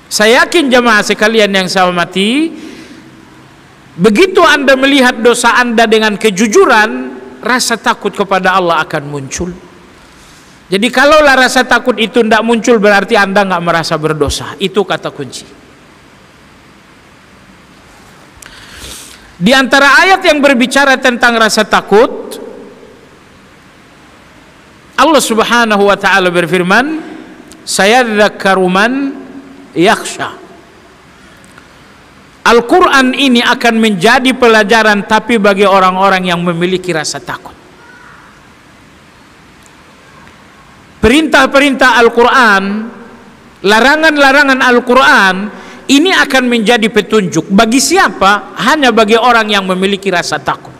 Saya yakin jemaah sekalian yang saya hormati, begitu Anda melihat dosa Anda dengan kejujuran, rasa takut kepada Allah akan muncul. Jadi kalaulah rasa takut itu tidak muncul, berarti Anda nggak merasa berdosa. Itu kata kunci. Di antara ayat yang berbicara tentang rasa takut, Allah Subhanahu wa taala berfirman, sayadzakkaru man yakhsha. Al-Quran ini akan menjadi pelajaran tapi bagi orang-orang yang memiliki rasa takut. Perintah-perintah Al-Quran, larangan-larangan Al-Quran, ini akan menjadi petunjuk. Bagi siapa? Hanya bagi orang yang memiliki rasa takut.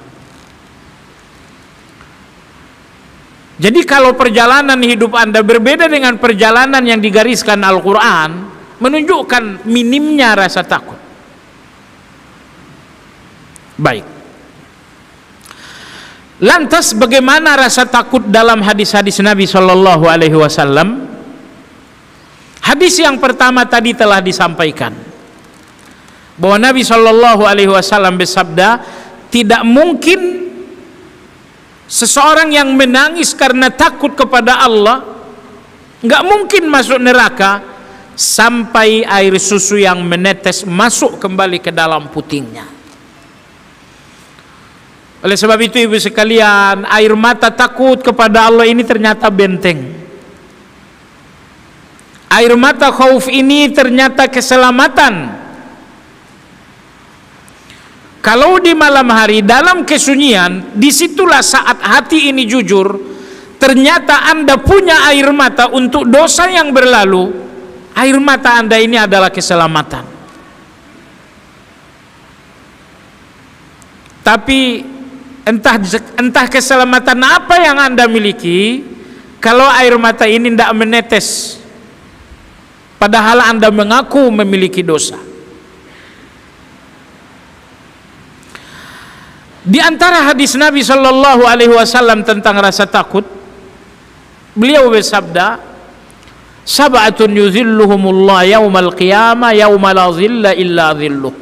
Jadi kalau perjalanan hidup Anda berbeda dengan perjalanan yang digariskan Al-Quran, menunjukkan minimnya rasa takut. Baik. Lantas bagaimana rasa takut dalam hadis-hadis Nabi Shallallahu Alaihi Wasallam? Hadis yang pertama tadi telah disampaikan bahwa Nabi Shallallahu Alaihi Wasallam bersabda, tidak mungkin seseorang yang menangis karena takut kepada Allah nggak mungkin masuk neraka sampai air susu yang menetes masuk kembali ke dalam putingnya. Oleh sebab itu ibu sekalian, air mata takut kepada Allah ini ternyata benteng. Air mata khauf ini ternyata keselamatan. Kalau di malam hari dalam kesunyian, disitulah saat hati ini jujur, ternyata Anda punya air mata untuk dosa yang berlalu. Air mata Anda ini adalah keselamatan. Tapi entah keselamatan apa yang Anda miliki, kalau air mata ini tidak menetes, padahal Anda mengaku memiliki dosa. Di antara hadis Nabi Shallallahu Alaihi Wasallam tentang rasa takut, beliau bersabda, "Sab'atun yuzilluhumullah yaumal qiyamah yauma la zilla illa zilluh."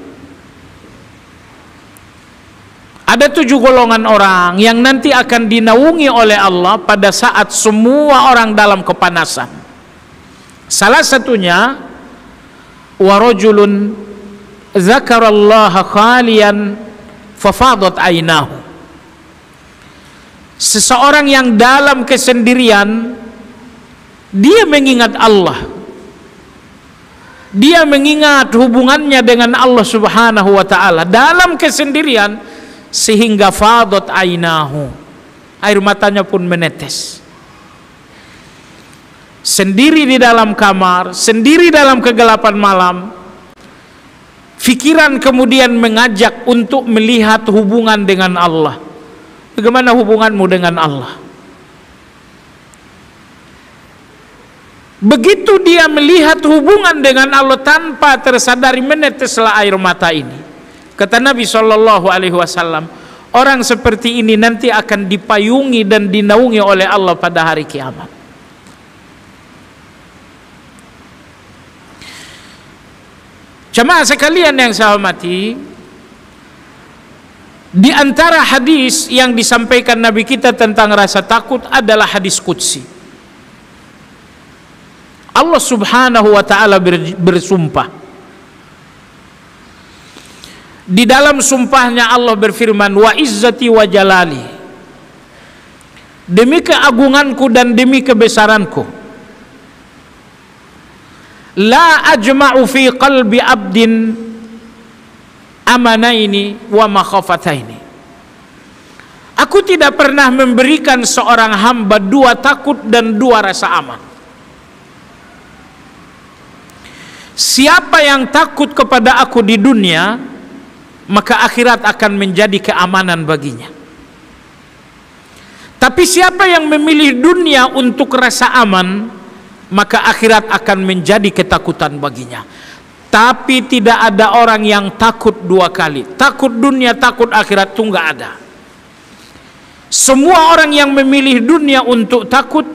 Ada 7 golongan orang yang nanti akan dinaungi oleh Allah pada saat semua orang dalam kepanasan. Salah satunya, warajulun dzakarallaha khalian fafadat ainahu. Seseorang yang dalam kesendirian, dia mengingat Allah, dia mengingat hubungannya dengan Allah Subhanahu wa ta'ala dalam kesendirian, sehingga fadat ainahu, air matanya pun menetes. Sendiri di dalam kamar, sendiri dalam kegelapan malam, fikiran kemudian mengajak untuk melihat hubungan dengan Allah. Bagaimana hubunganmu dengan Allah? Begitu dia melihat hubungan dengan Allah, tanpa tersadari meneteslah air mata ini. Kata Nabi Shallallahu Alaihi Wasallam, orang seperti ini nanti akan dipayungi dan dinaungi oleh Allah pada hari kiamat. Jemaah sekalian yang saya hormati, di antara hadis yang disampaikan Nabi kita tentang rasa takut adalah hadis qudsi. Allah Subhanahu wa ta'ala bersumpah. Di dalam sumpahnya Allah berfirman, wa izzati wa jalali, demi keagunganku dan demi kebesaranku, la ajma'u fi qalbi abdin amanaini wa makhafataini. Aku tidak pernah memberikan seorang hamba 2 takut dan 2 rasa aman. Siapa yang takut kepada aku di dunia, maka akhirat akan menjadi keamanan baginya. Tapi siapa yang memilih dunia untuk rasa aman, maka akhirat akan menjadi ketakutan baginya. Tapi tidak ada orang yang takut 2 kali. Takut dunia, takut akhirat itu enggak ada. Semua orang yang memilih dunia untuk takut,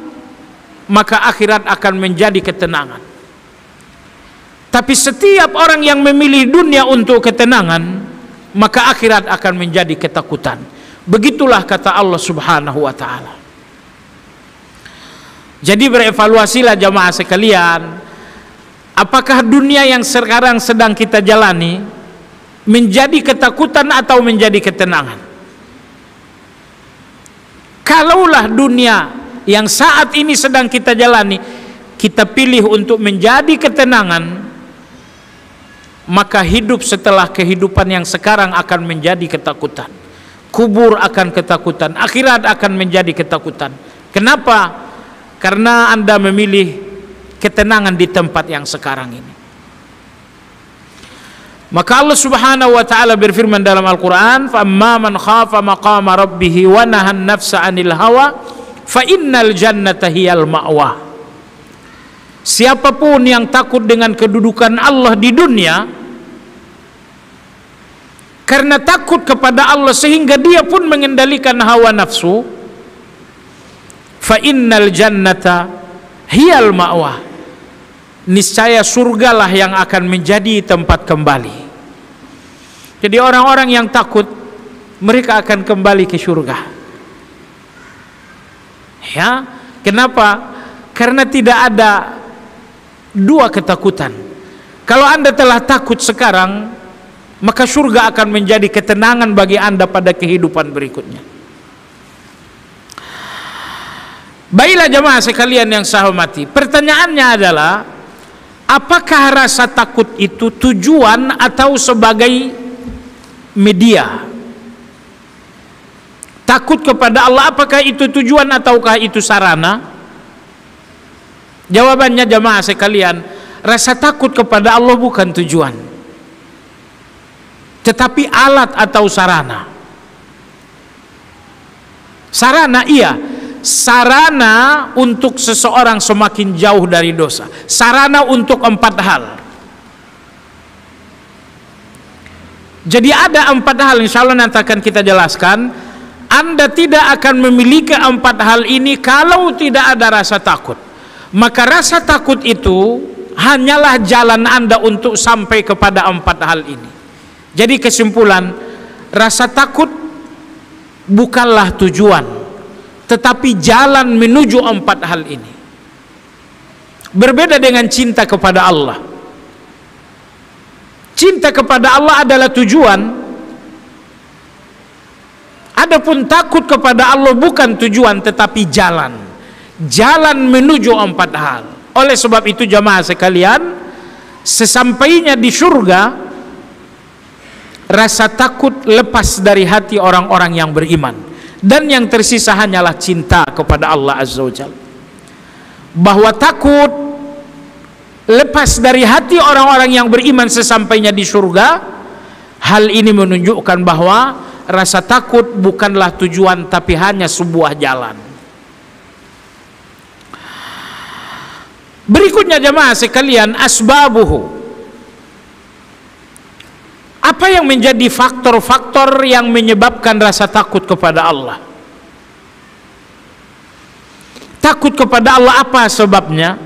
maka akhirat akan menjadi ketenangan. Tapi setiap orang yang memilih dunia untuk ketenangan, maka akhirat akan menjadi ketakutan. Begitulah kata Allah Subhanahu wa ta'ala. Jadi berevaluasilah jamaah sekalian, apakah dunia yang sekarang sedang kita jalani menjadi ketakutan atau menjadi ketenangan? Kalaulah dunia yang saat ini sedang kita jalani kita pilih untuk menjadi ketenangan, maka hidup setelah kehidupan yang sekarang akan menjadi ketakutan. Kubur akan ketakutan, akhirat akan menjadi ketakutan. Kenapa? Karena Anda memilih ketenangan di tempat yang sekarang ini. Maka Allah Subhanahu wa ta'ala berfirman dalam Al-Quran, فَأَمَّا مَنْ خَافَ مَقَامَ رَبِّهِ وَنَهَى النَّفْسَ عَنِ الْهَوَى فَإِنَّ الْجَنَّةَ هِيَ الْمَأْوَى. Siapapun yang takut dengan kedudukan Allah di dunia, karena takut kepada Allah sehingga dia pun mengendalikan hawa nafsu, fa innal jannata hiyal ma'wa, niscaya surgalah yang akan menjadi tempat kembali. Jadi orang-orang yang takut, mereka akan kembali ke surga. Ya, kenapa? Karena tidak ada 2 ketakutan. Kalau Anda telah takut sekarang, maka surga akan menjadi ketenangan bagi Anda pada kehidupan berikutnya. Baiklah jemaah sekalian yang saya hormati, pertanyaannya adalah, apakah rasa takut itu tujuan atau sebagai media? Takut kepada Allah, apakah itu tujuan ataukah itu sarana? Jawabannya jemaah sekalian, rasa takut kepada Allah bukan tujuan, tetapi alat atau sarana. Sarana, iya, sarana untuk seseorang semakin jauh dari dosa. Sarana untuk 4 hal. Jadi ada 4 hal, insya Allah nanti akan kita jelaskan. Anda tidak akan memiliki 4 hal ini kalau tidak ada rasa takut. Maka rasa takut itu hanyalah jalan Anda untuk sampai kepada 4 hal ini. Jadi kesimpulan, rasa takut bukanlah tujuan, tetapi jalan menuju 4 hal ini. Berbeda dengan cinta kepada Allah. Cinta kepada Allah adalah tujuan, adapun takut kepada Allah bukan tujuan tetapi jalan. Jalan menuju 4 hal. Oleh sebab itu jamaah sekalian, sesampainya di surga, rasa takut lepas dari hati orang-orang yang beriman, dan yang tersisa hanyalah cinta kepada Allah Azza wa Jalla. Bahwa takut lepas dari hati orang-orang yang beriman sesampainya di surga, hal ini menunjukkan bahwa rasa takut bukanlah tujuan tapi hanya sebuah jalan. Berikutnya jemaah sekalian, asbabuhu. Apa yang menjadi faktor-faktor yang menyebabkan rasa takut kepada Allah? Takut kepada Allah apa sebabnya?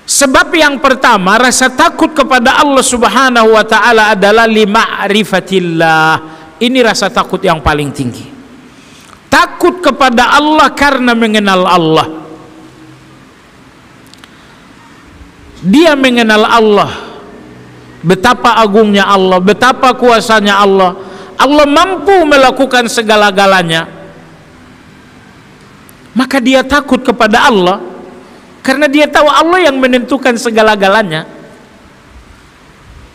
Sebab yang pertama, rasa takut kepada Allah Subhanahu wa taala adalah lima'rifatillah. Ini rasa takut yang paling tinggi. Takut kepada Allah karena mengenal Allah. Dia mengenal Allah, betapa agungnya Allah, betapa kuasanya Allah. Allah mampu melakukan segala-galanya. Maka dia takut kepada Allah karena dia tahu Allah yang menentukan segala-galanya.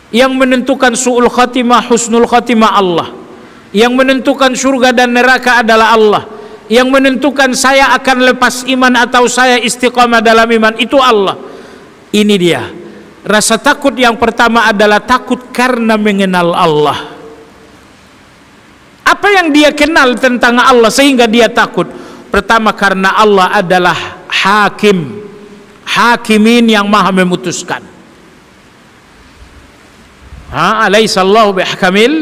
Yang menentukan su'ul khatimah, husnul khatimah Allah. Yang menentukan surga dan neraka adalah Allah. Yang menentukan saya akan lepas iman atau saya istiqamah dalam iman itu Allah. Ini dia. Rasa takut yang pertama adalah takut karena mengenal Allah. Apa yang dia kenal tentang Allah sehingga dia takut? Pertama, karena Allah adalah hakim, hakimin yang maha memutuskan. Alaihissallahu bihkamil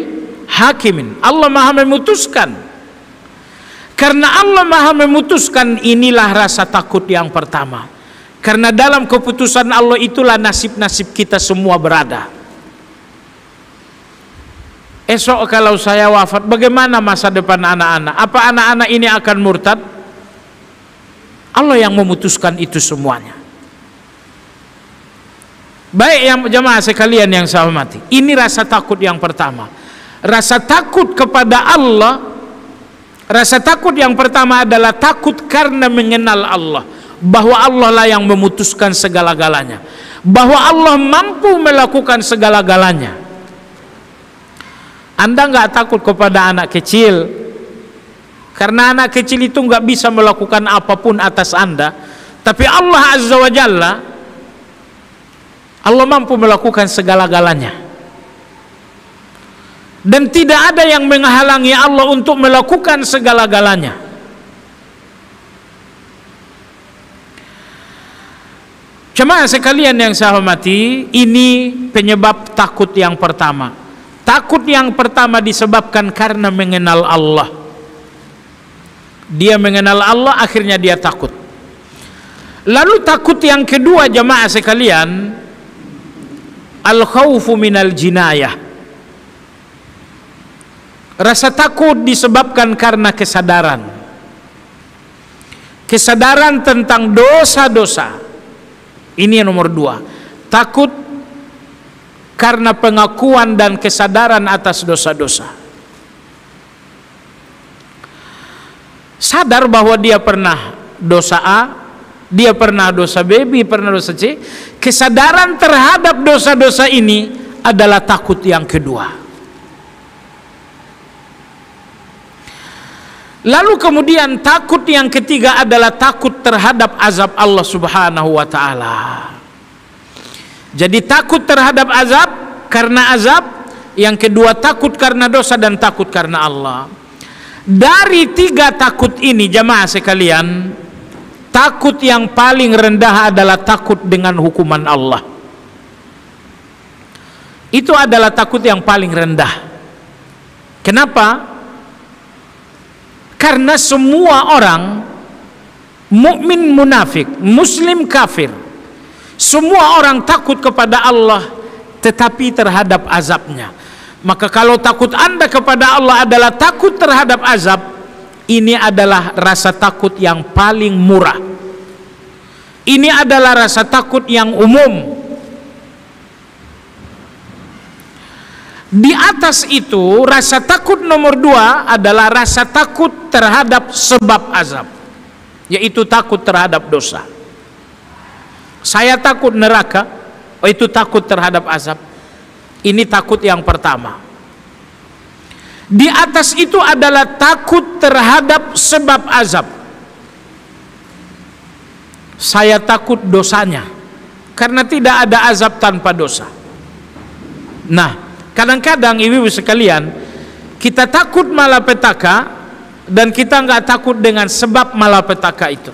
hakimin. Allah maha memutuskan. Karena Allah maha memutuskan, inilah rasa takut yang pertama. Karena dalam keputusan Allah itulah nasib-nasib kita semua berada. Esok kalau saya wafat, bagaimana masa depan anak-anak? Apa anak-anak ini akan murtad? Allah yang memutuskan itu semuanya. Baik yang jemaah sekalian yang saya hormati, ini rasa takut yang pertama. Rasa takut kepada Allah, rasa takut yang pertama adalah takut karena mengenal Allah, bahwa Allah lah yang memutuskan segala-galanya, bahwa Allah mampu melakukan segala-galanya. Anda nggak takut kepada anak kecil, karena anak kecil itu nggak bisa melakukan apapun atas Anda, tapi Allah Azza wa Jalla, Allah mampu melakukan segala-galanya, dan tidak ada yang menghalangi Allah untuk melakukan segala-galanya. Jemaah sekalian yang saya hormati, ini penyebab takut yang pertama. Takut yang pertama disebabkan karena mengenal Allah. Dia mengenal Allah, akhirnya dia takut. Lalu takut yang kedua jemaah sekalian, al-khawfu minal jinayah. Rasa takut disebabkan karena kesadaran. Kesadaran tentang dosa-dosa. Ini yang nomor 2. Takut karena pengakuan dan kesadaran atas dosa-dosa. Sadar bahwa dia pernah dosa A, dia pernah dosa B, pernah dosa C. Kesadaran terhadap dosa-dosa ini adalah takut yang kedua. Lalu kemudian takut yang ketiga adalah takut terhadap azab Allah Subhanahu wa ta'ala. Jadi takut terhadap azab, karena azab, yang kedua takut karena dosa, dan takut karena Allah. Dari tiga takut ini jamaah sekalian, takut yang paling rendah adalah takut dengan hukuman Allah. Itu adalah takut yang paling rendah. Kenapa? Karena semua orang, mukmin munafik, muslim kafir, semua orang takut kepada Allah tetapi terhadap azabnya. Maka kalau takut Anda kepada Allah adalah takut terhadap azab, ini adalah rasa takut yang paling murah. Ini adalah rasa takut yang umum. Di atas itu, rasa takut nomor dua adalah rasa takut terhadap sebab azab, yaitu takut terhadap dosa. Saya takut neraka, itu takut terhadap azab. Ini takut yang pertama. Di atas itu adalah takut terhadap sebab azab. Saya takut dosanya, karena tidak ada azab tanpa dosa. Nah, kadang-kadang ibu-ibu sekalian, kita takut malapetaka dan kita nggak takut dengan sebab malapetaka itu.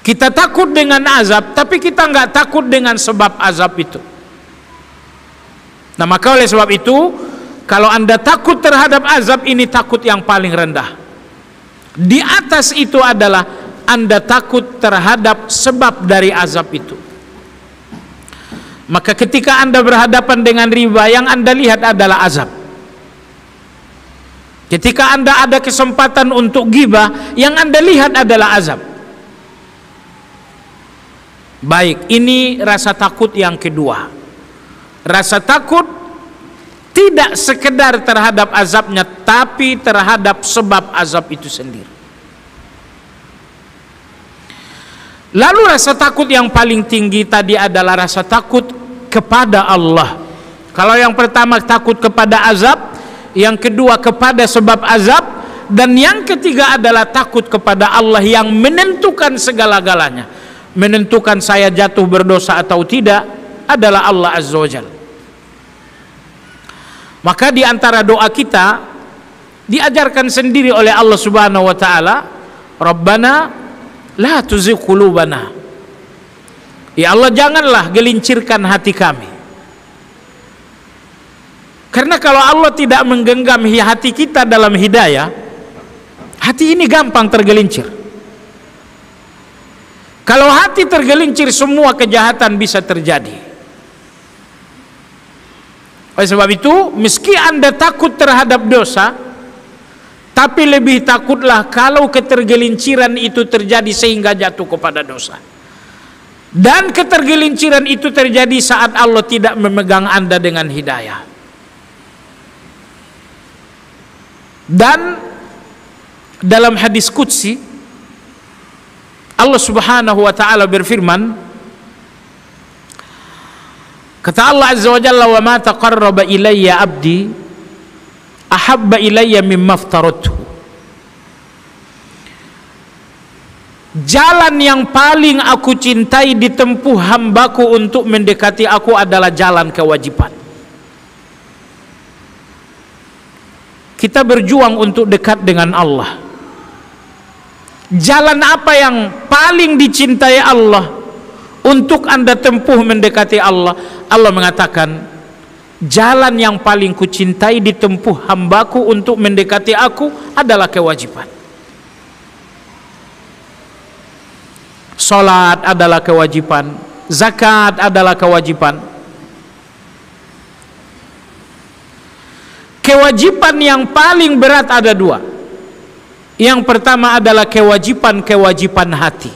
Kita takut dengan azab, tapi kita nggak takut dengan sebab azab itu. Nah, maka oleh sebab itu, kalau Anda takut terhadap azab, ini takut yang paling rendah. Di atas itu adalah Anda takut terhadap sebab dari azab itu. Maka ketika Anda berhadapan dengan riba, yang Anda lihat adalah azab. Ketika Anda ada kesempatan untuk ghibah, yang Anda lihat adalah azab. Baik, ini rasa takut yang kedua. Rasa takut tidak sekedar terhadap azabnya, tapi terhadap sebab azab itu sendiri. Lalu rasa takut yang paling tinggi tadi adalah rasa takut kepada Allah. Kalau yang pertama takut kepada azab, yang kedua kepada sebab azab, dan yang ketiga adalah takut kepada Allah yang menentukan segala-galanya. Menentukan saya jatuh berdosa atau tidak adalah Allah Azza wa Jalla. Maka di antara doa kita diajarkan sendiri oleh Allah Subhanahu wa taala, Rabbana la tuzigh qulubana. Ya Allah, janganlah gelincirkan hati kami. Karena kalau Allah tidak menggenggam hati kita dalam hidayah, hati ini gampang tergelincir. Kalau hati tergelincir, semua kejahatan bisa terjadi. Oleh sebab itu, meski Anda takut terhadap dosa, tapi lebih takutlah kalau ketergelinciran itu terjadi sehingga jatuh kepada dosa. Dan ketergelinciran itu terjadi saat Allah tidak memegang Anda dengan hidayah. Dan dalam hadis qudsi, Allah Subhanahu wa taala berfirman, kata Allah Azza wa Jalla, wa ma taqarraba ilayya abdi ahabba ilayya mimma aftaradtu. Jalan yang paling aku cintai ditempuh hambaku untuk mendekati aku adalah jalan kewajiban. Kita berjuang untuk dekat dengan Allah. Jalan apa yang paling dicintai Allah untuk Anda tempuh mendekati Allah? Allah mengatakan, jalan yang paling kucintai ditempuh hambaku untuk mendekati aku adalah kewajiban. Salat adalah kewajiban, zakat adalah kewajiban. Kewajiban yang paling berat ada dua. Yang pertama adalah kewajiban hati.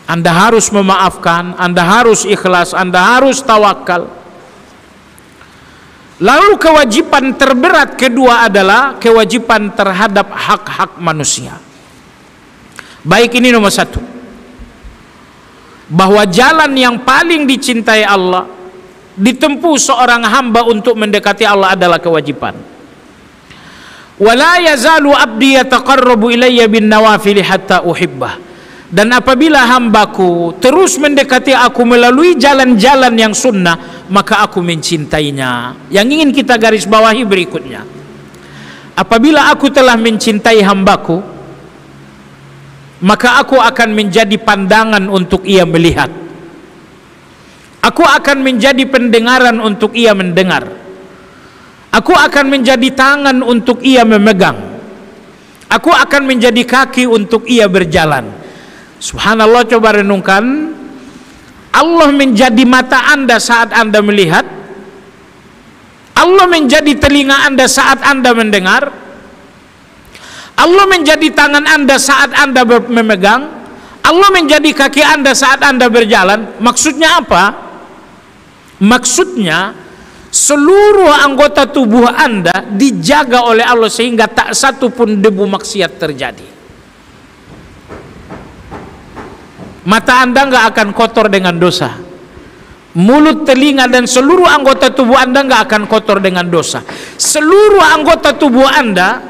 Anda harus memaafkan, Anda harus ikhlas, Anda harus tawakal. Lalu kewajiban terberat kedua adalah kewajiban terhadap hak-hak manusia. Baik, ini nomor satu, bahwa jalan yang paling dicintai Allah ditempuh seorang hamba untuk mendekati Allah adalah kewajiban. Wala yazalu abdi yataqarrabu ilayya bin nawafil hatta uhibbah. Dan apabila hambaku terus mendekati aku melalui jalan-jalan yang sunnah, maka aku mencintainya. Yang ingin kita garis bawahi berikutnya, apabila aku telah mencintai hambaku, maka aku akan menjadi pandangan untuk ia melihat, aku akan menjadi pendengaran untuk ia mendengar, aku akan menjadi tangan untuk ia memegang, aku akan menjadi kaki untuk ia berjalan. Subhanallah, coba renungkan, Allah menjadi mata Anda saat Anda melihat, Allah menjadi telinga Anda saat Anda mendengar, Allah menjadi tangan Anda saat Anda memegang, Allah menjadi kaki Anda saat Anda berjalan. Maksudnya apa? Maksudnya seluruh anggota tubuh Anda dijaga oleh Allah sehingga tak satu pun debu maksiat terjadi. Mata Anda nggak akan kotor dengan dosa, mulut, telinga, dan seluruh anggota tubuh Anda nggak akan kotor dengan dosa. Seluruh anggota tubuh Anda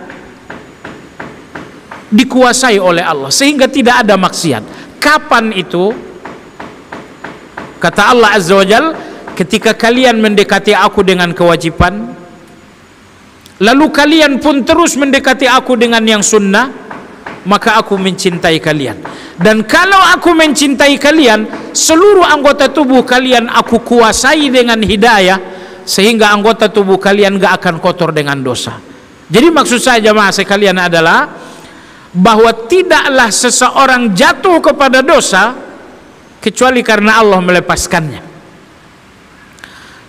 dikuasai oleh Allah sehingga tidak ada maksiat. Kapan itu? Kata Allah Azza wa Jalla, ketika kalian mendekati aku dengan kewajiban, lalu kalian pun terus mendekati aku dengan yang sunnah, maka aku mencintai kalian. Dan kalau aku mencintai kalian, seluruh anggota tubuh kalian aku kuasai dengan hidayah, sehingga anggota tubuh kalian gak akan kotor dengan dosa. Jadi maksud saya jemaah sekalian adalah bahwa tidaklah seseorang jatuh kepada dosa kecuali karena Allah melepaskannya.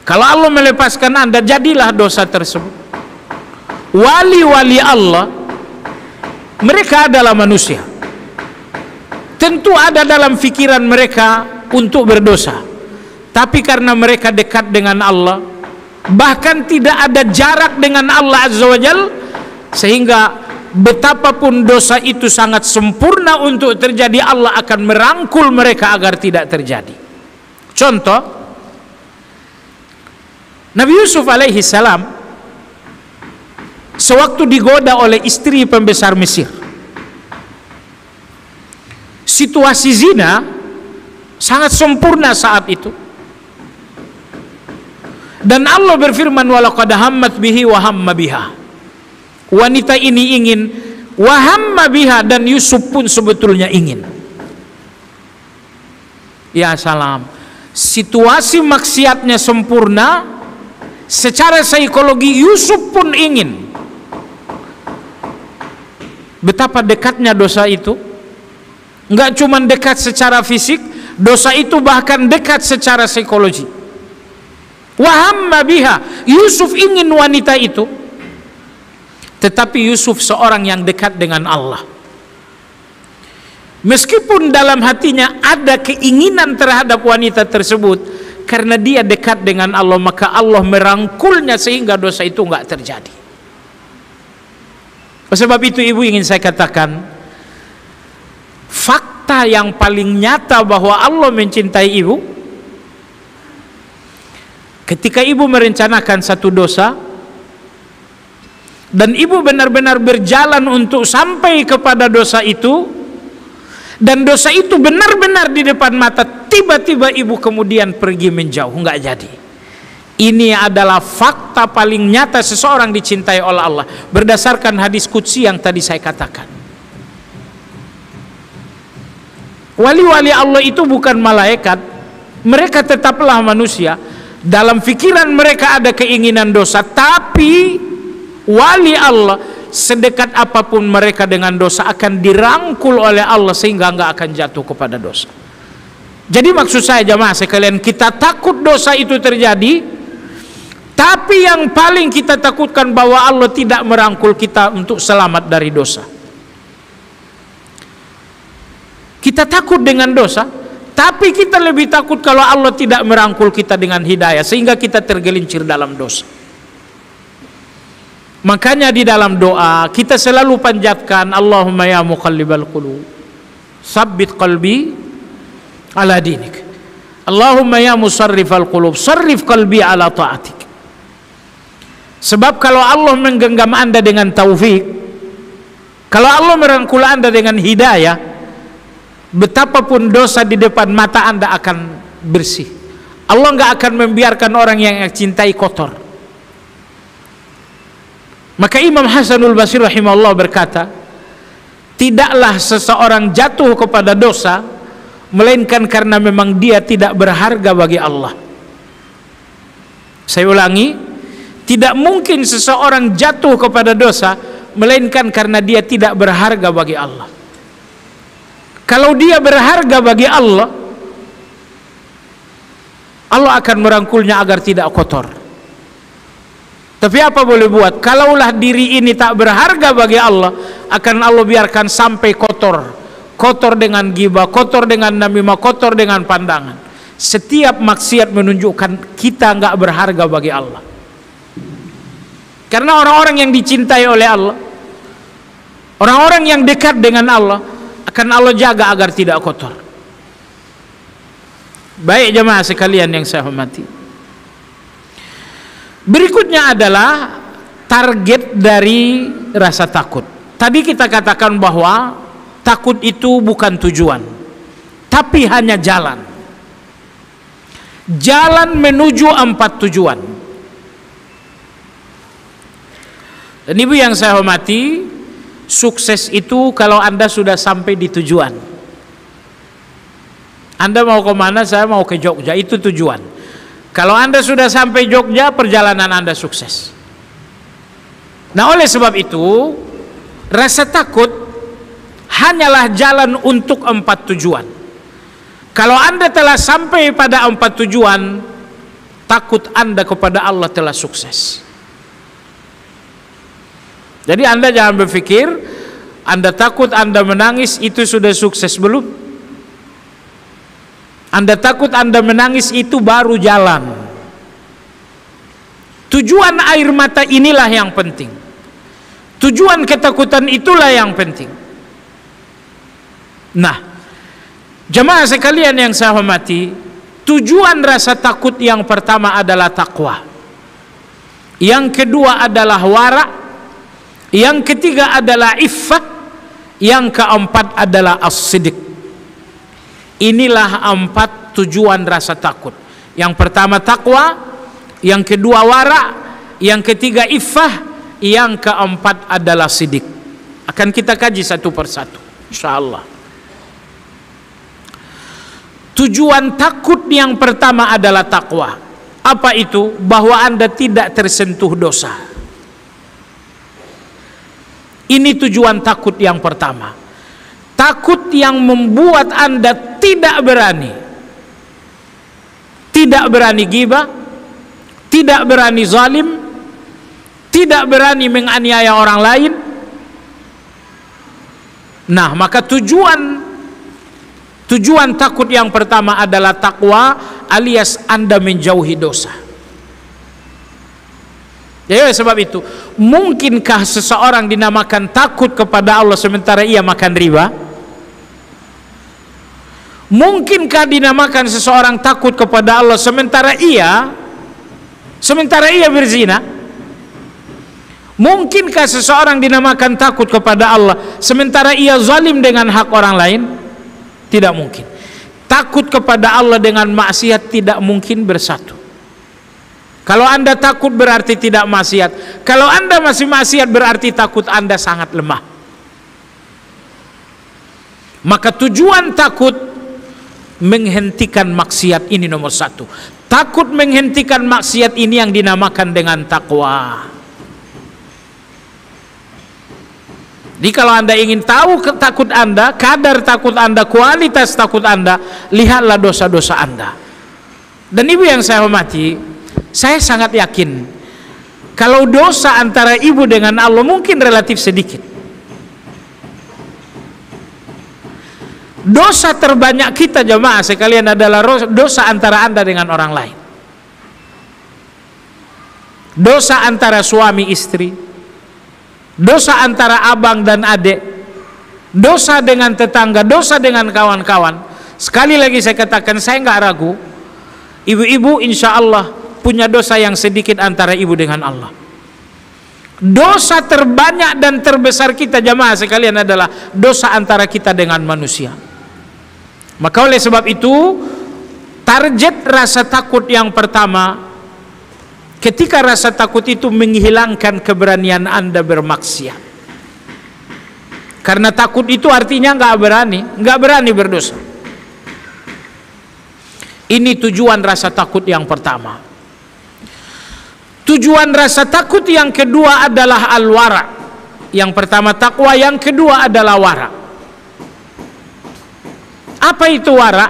Kalau Allah melepaskan Anda, jadilah dosa tersebut. Wali-wali Allah, mereka adalah manusia. Tentu ada dalam pikiran mereka untuk berdosa, tapi karena mereka dekat dengan Allah, bahkan tidak ada jarak dengan Allah Azza wa Jalla, sehingga betapapun dosa itu sangat sempurna untuk terjadi, Allah akan merangkul mereka agar tidak terjadi. Contoh, Nabi Yusuf alaihi salam sewaktu digoda oleh istri pembesar Mesir, situasi zina sangat sempurna saat itu, dan Allah berfirman, walaqad hammat bihi wa hamma biha. Wanita ini ingin, wa hamma biha, dan Yusuf pun sebetulnya ingin. Ya salam, situasi maksiatnya sempurna, secara psikologi Yusuf pun ingin. Betapa dekatnya dosa itu. Enggak cuma dekat secara fisik, dosa itu bahkan dekat secara psikologi. Wa hamma biha, Yusuf ingin wanita itu, tetapi Yusuf seorang yang dekat dengan Allah. Meskipun dalam hatinya ada keinginan terhadap wanita tersebut, karena dia dekat dengan Allah, maka Allah merangkulnya sehingga dosa itu enggak terjadi. Sebab itu ibu ingin saya katakan, fakta yang paling nyata bahwa Allah mencintai ibu, ketika ibu merencanakan satu dosa dan ibu benar-benar berjalan untuk sampai kepada dosa itu, dan dosa itu benar-benar di depan mata, tiba-tiba ibu kemudian pergi menjauh, nggak jadi. Ini adalah fakta paling nyata seseorang dicintai oleh Allah berdasarkan hadis qudsi yang tadi saya katakan. Wali-wali Allah itu bukan malaikat, mereka tetaplah manusia. Dalam pikiran mereka ada keinginan dosa, tapi wali Allah, sedekat apapun mereka dengan dosa, akan dirangkul oleh Allah sehingga nggak akan jatuh kepada dosa. Jadi maksud saya jamaah sekalian, kita takut dosa itu terjadi, tapi yang paling kita takutkan bahwa Allah tidak merangkul kita untuk selamat dari dosa. Kita takut dengan dosa, tapi kita lebih takut kalau Allah tidak merangkul kita dengan hidayah sehingga kita tergelincir dalam dosa. Makanya di dalam doa kita selalu panjatkan, Allahumma ya muqallibal qulub, sabbit qalbi ala dinik. Allahumma ya musarrifal qulub, sarrif qalbi ala ta'atik. Sebab kalau Allah menggenggam Anda dengan taufik, kalau Allah merangkul Anda dengan hidayah, betapapun dosa di depan mata Anda akan bersih. Allah nggak akan membiarkan orang yang cintai kotor. Maka Imam Hasanul Basri rahimahullah berkata, tidaklah seseorang jatuh kepada dosa melainkan karena memang dia tidak berharga bagi Allah. Saya ulangi, tidak mungkin seseorang jatuh kepada dosa melainkan karena dia tidak berharga bagi Allah. Kalau dia berharga bagi Allah, Allah akan merangkulnya agar tidak kotor. Tapi apa boleh buat? Kalaulah diri ini tak berharga bagi Allah, akan Allah biarkan sampai kotor. Kotor dengan ghibah, kotor dengan namimah, kotor dengan pandangan. Setiap maksiat menunjukkan kita nggak berharga bagi Allah. Karena orang-orang yang dicintai oleh Allah, orang-orang yang dekat dengan Allah, akan Allah jaga agar tidak kotor. Baik jemaah sekalian yang saya hormati, berikutnya adalah target dari rasa takut. Tadi kita katakan bahwa takut itu bukan tujuan, tapi hanya jalan. Jalan menuju 4 tujuan. Dan ibu yang saya hormati, sukses itu kalau Anda sudah sampai di tujuan. Anda mau ke mana? Saya mau ke Jogja, itu tujuan. Kalau Anda sudah sampai Jogja, perjalanan Anda sukses. Nah, oleh sebab itu, rasa takut hanyalah jalan untuk 4 tujuan. Kalau Anda telah sampai pada 4 tujuan, takut Anda kepada Allah telah sukses. Jadi Anda jangan berpikir Anda takut, Anda menangis, itu sudah sukses, belum. Anda takut, Anda menangis, itu baru jalan. Tujuan air mata inilah yang penting. Tujuan ketakutan itulah yang penting. Nah, jemaah sekalian yang saya hormati, tujuan rasa takut yang pertama adalah takwa. Yang kedua adalah wara. Yang ketiga adalah iffah. Yang keempat adalah as-sidq. Inilah 4 tujuan rasa takut. Yang pertama takwa, yang kedua wara, yang ketiga iffah, yang keempat adalah sidik. Akan kita kaji satu persatu, insyaallah. Tujuan takut yang pertama adalah takwa. Apa itu? Bahwa Anda tidak tersentuh dosa. Ini tujuan takut yang pertama. Takut yang membuat Anda tidak berani ghibah, tidak berani zalim, tidak berani menganiaya orang lain. Nah, maka tujuan takut yang pertama adalah takwa, alias Anda menjauhi dosa. Jadi sebab itu, mungkinkah seseorang dinamakan takut kepada Allah sementara ia makan riba? Mungkinkah dinamakan seseorang takut kepada Allah sementara ia berzina? Mungkinkah seseorang dinamakan takut kepada Allah sementara ia zalim dengan hak orang lain? Tidak mungkin. Takut kepada Allah dengan maksiat tidak mungkin bersatu. Kalau Anda takut berarti tidak maksiat. Kalau Anda masih maksiat berarti takut Anda sangat lemah. Maka tujuan takut menghentikan maksiat, ini nomor 1. Takut menghentikan maksiat ini yang dinamakan dengan takwa. Jadi kalau Anda ingin tahu takut Anda, kadar takut Anda, kualitas takut Anda, lihatlah dosa-dosa Anda. Dan ibu yang saya hormati, saya sangat yakin kalau dosa antara ibu dengan Allah mungkin relatif sedikit. Dosa terbanyak kita jemaah sekalian adalah dosa antara Anda dengan orang lain. Dosa antara suami istri, dosa antara abang dan adik, dosa dengan tetangga, dosa dengan kawan-kawan. Sekali lagi saya katakan, saya nggak ragu, ibu-ibu insya Allah punya dosa yang sedikit antara ibu dengan Allah. Dosa terbanyak dan terbesar kita jemaah sekalian adalah dosa antara kita dengan manusia. Maka oleh sebab itu, target rasa takut yang pertama, ketika rasa takut itu menghilangkan keberanian Anda bermaksiat. Karena takut itu artinya nggak berani berdosa. Ini tujuan rasa takut yang pertama. Tujuan rasa takut yang kedua adalah al-wara. Yang pertama takwa, yang kedua adalah wara. Apa itu wara?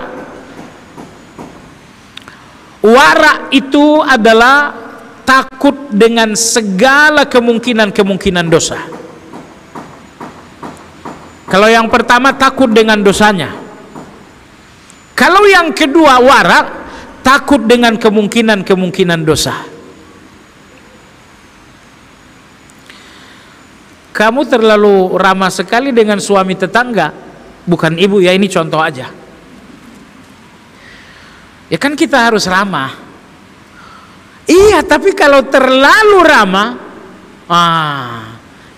Wara itu adalah takut dengan segala kemungkinan dosa. Kalau yang pertama takut dengan dosanya. Kalau yang kedua wara, takut dengan kemungkinan dosa. Kamu terlalu ramah sekali dengan suami tetangga. Bukan ibu ya, ini contoh aja. Ya kan kita harus ramah. Iya, tapi kalau terlalu ramah,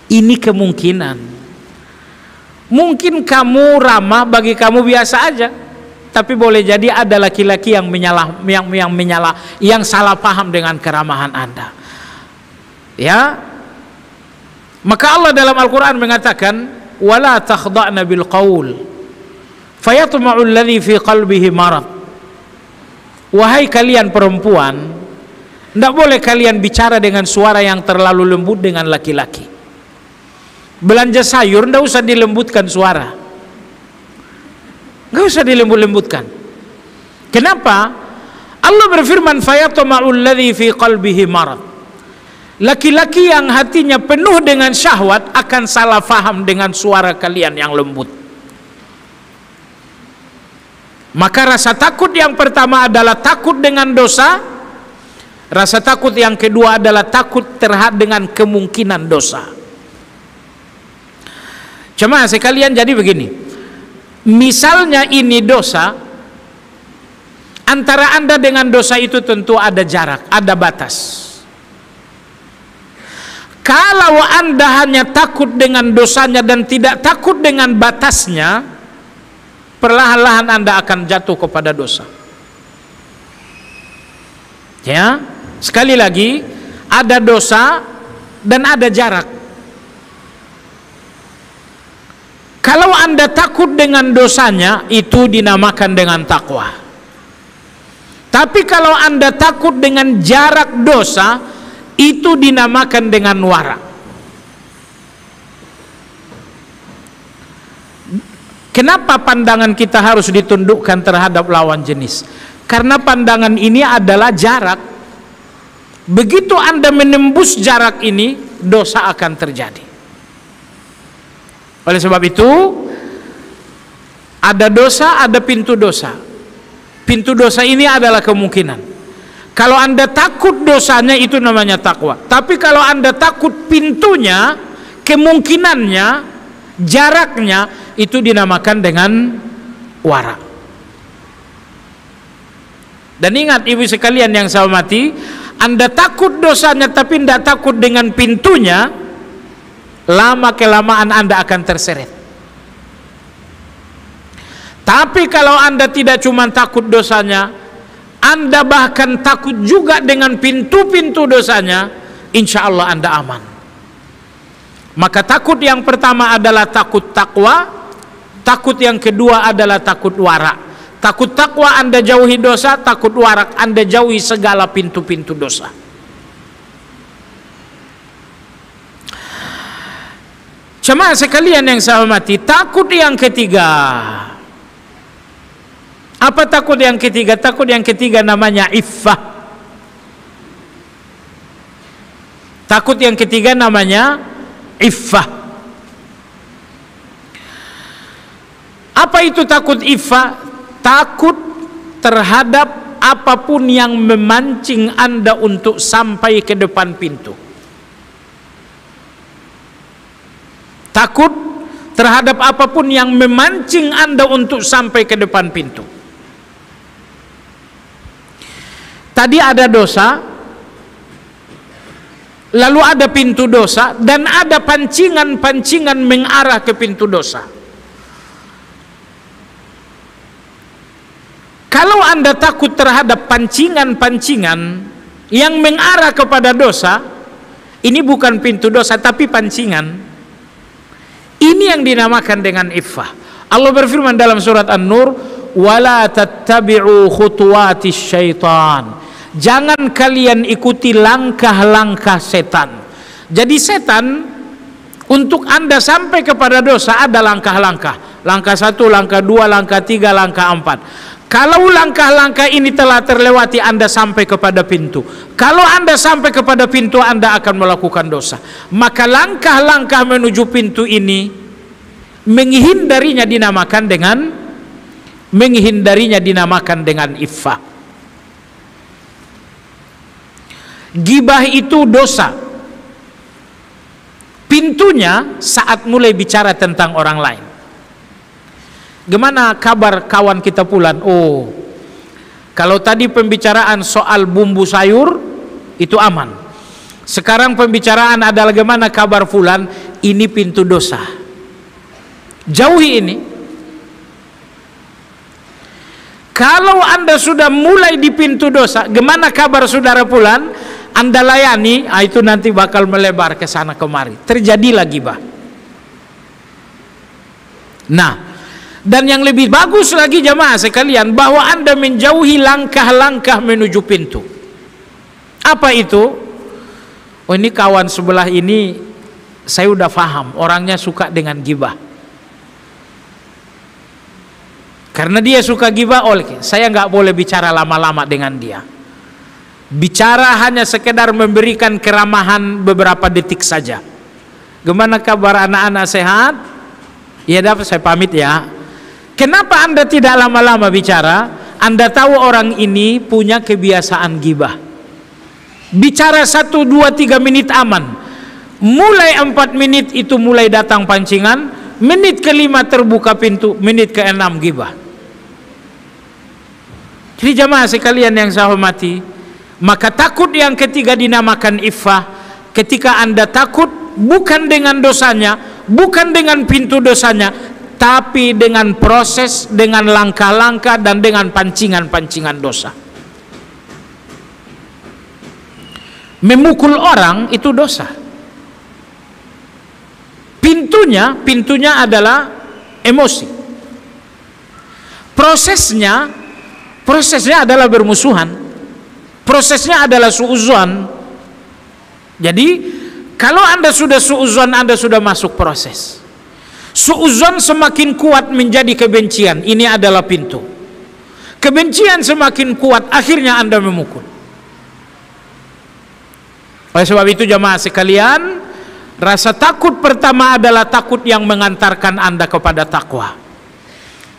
ini kemungkinan. Mungkin kamu ramah, bagi kamu biasa aja, tapi boleh jadi ada laki-laki yang salah paham dengan keramahan Anda. Ya, maka Allah dalam Al-Quran mengatakan, wala takhda'na bil qaul fayatma'u alladhi fi qalbihi marad. Wahai kalian perempuan, tidak boleh kalian bicara dengan suara yang terlalu lembut dengan laki-laki. Belanja sayur tidak usah dilembutkan suara, nggak usah dilembut-lembutkan. Kenapa? Allah berfirman, fayatma'u alladhi fi qalbihi marad. Laki-laki yang hatinya penuh dengan syahwat akan salah faham dengan suara kalian yang lembut. Maka rasa takut yang pertama adalah takut dengan dosa. Rasa takut yang kedua adalah takut terhadap dengan kemungkinan dosa. Cuma sekalian, jadi begini, misalnya ini dosa, antara Anda dengan dosa itu tentu ada jarak, ada batas. Kalau Anda hanya takut dengan dosanya dan tidak takut dengan batasnya, perlahan-lahan Anda akan jatuh kepada dosa. Ya, sekali lagi, ada dosa dan ada jarak. Kalau Anda takut dengan dosanya, itu dinamakan dengan takwa. Tapi kalau Anda takut dengan jarak dosa, itu dinamakan dengan wara. Kenapa pandangan kita harus ditundukkan terhadap lawan jenis? Karena pandangan ini adalah jarak. Begitu Anda menembus jarak ini, dosa akan terjadi. Oleh sebab itu, ada dosa, ada pintu dosa. Pintu dosa ini adalah kemungkinan. Kalau Anda takut dosanya, itu namanya takwa. Tapi kalau Anda takut pintunya, kemungkinannya, jaraknya, itu dinamakan dengan wara. Dan ingat ibu sekalian yang saya hormati, Anda takut dosanya tapi tidak takut dengan pintunya, lama kelamaan Anda akan terseret. Tapi kalau Anda tidak cuma takut dosanya, Anda bahkan takut juga dengan pintu-pintu dosanya, insya Allah Anda aman. Maka takut yang pertama adalah takut takwa, takut yang kedua adalah takut wara. Takut takwa Anda jauhi dosa, takut warak Anda jauhi segala pintu-pintu dosa. Jemaah sekalian yang saya hormati, takut yang ketiga. Apa takut yang ketiga? Takut yang ketiga namanya iffah. Takut yang ketiga namanya iffah. Apa itu takut iffah? Takut terhadap apapun yang memancing Anda untuk sampai ke depan pintu. Takut terhadap apapun yang memancing Anda untuk sampai ke depan pintu. Tadi ada dosa, lalu ada pintu dosa, dan ada pancingan-pancingan mengarah ke pintu dosa. Kalau Anda takut terhadap pancingan-pancingan yang mengarah kepada dosa, ini bukan pintu dosa tapi pancingan. Ini yang dinamakan dengan iffah. Allah berfirman dalam surat An-Nur, "Wala tattabi'u khutuwatis syaitan." Jangan kalian ikuti langkah-langkah setan. Jadi setan, untuk Anda sampai kepada dosa ada langkah-langkah. Langkah 1, langkah 2, langkah 3, langkah 4. Kalau langkah-langkah ini telah terlewati, Anda sampai kepada pintu. Kalau Anda sampai kepada pintu, Anda akan melakukan dosa. Maka langkah-langkah menuju pintu ini menghindarinya dinamakan dengan iffah. Gibah itu dosa. Pintunya saat mulai bicara tentang orang lain. Gimana kabar kawan kita Pulan? Oh, kalau tadi pembicaraan soal bumbu sayur itu aman. Sekarang pembicaraan adalah gimana kabar Fulan? Ini pintu dosa. Jauhi ini. Kalau Anda sudah mulai di pintu dosa, gimana kabar saudara Fulan? Anda layani, itu nanti bakal melebar ke sana kemari. Terjadilah gibah. Nah, dan yang lebih bagus lagi jamaah sekalian, bahwa Anda menjauhi langkah-langkah menuju pintu. Apa itu? Oh, ini kawan sebelah ini saya udah paham, orangnya suka dengan gibah. Karena dia suka gibah, saya nggak boleh bicara lama-lama dengan dia. Bicara hanya sekedar memberikan keramahan beberapa detik saja. Gimana kabar anak-anak, sehat? Ya dapat, saya pamit ya. Kenapa Anda tidak lama-lama bicara? Anda tahu orang ini punya kebiasaan gibah. Bicara 1, 2, 3 menit aman. Mulai 4 menit itu mulai datang pancingan. Menit ke-5 terbuka pintu. Menit ke-6 gibah. Jadi jamaah sekalian yang saya hormati, maka takut yang ketiga dinamakan iffah. Ketika Anda takut bukan dengan dosanya, bukan dengan pintu dosanya, tapi dengan proses, dengan langkah-langkah, dan dengan pancingan-pancingan dosa. Memukul orang itu dosa. Pintunya adalah emosi. Prosesnya adalah bermusuhan. Prosesnya adalah suudzon. Jadi kalau Anda sudah suudzon, Anda sudah masuk proses. Suudzon semakin kuat menjadi kebencian. Ini adalah pintu. Kebencian semakin kuat, akhirnya Anda memukul. Oleh sebab itu jamaah sekalian, rasa takut pertama adalah takut yang mengantarkan Anda kepada takwa.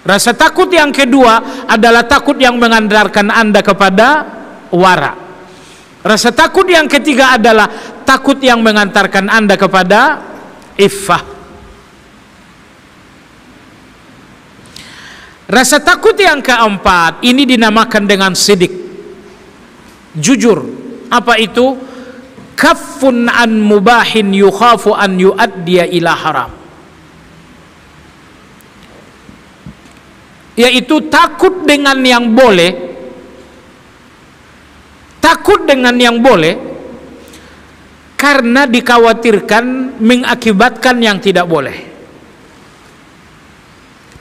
Rasa takut yang kedua adalah takut yang mengantarkan Anda kepada wara. Rasa takut yang ketiga adalah takut yang mengantarkan Anda kepada iffah. Rasa takut yang keempat ini dinamakan dengan sidik, jujur. Apa itu? Kaffun an mubahin yukhafu an yuaddiya ila haram. Yaitu takut dengan yang boleh, takut dengan yang boleh karena dikhawatirkan mengakibatkan yang tidak boleh.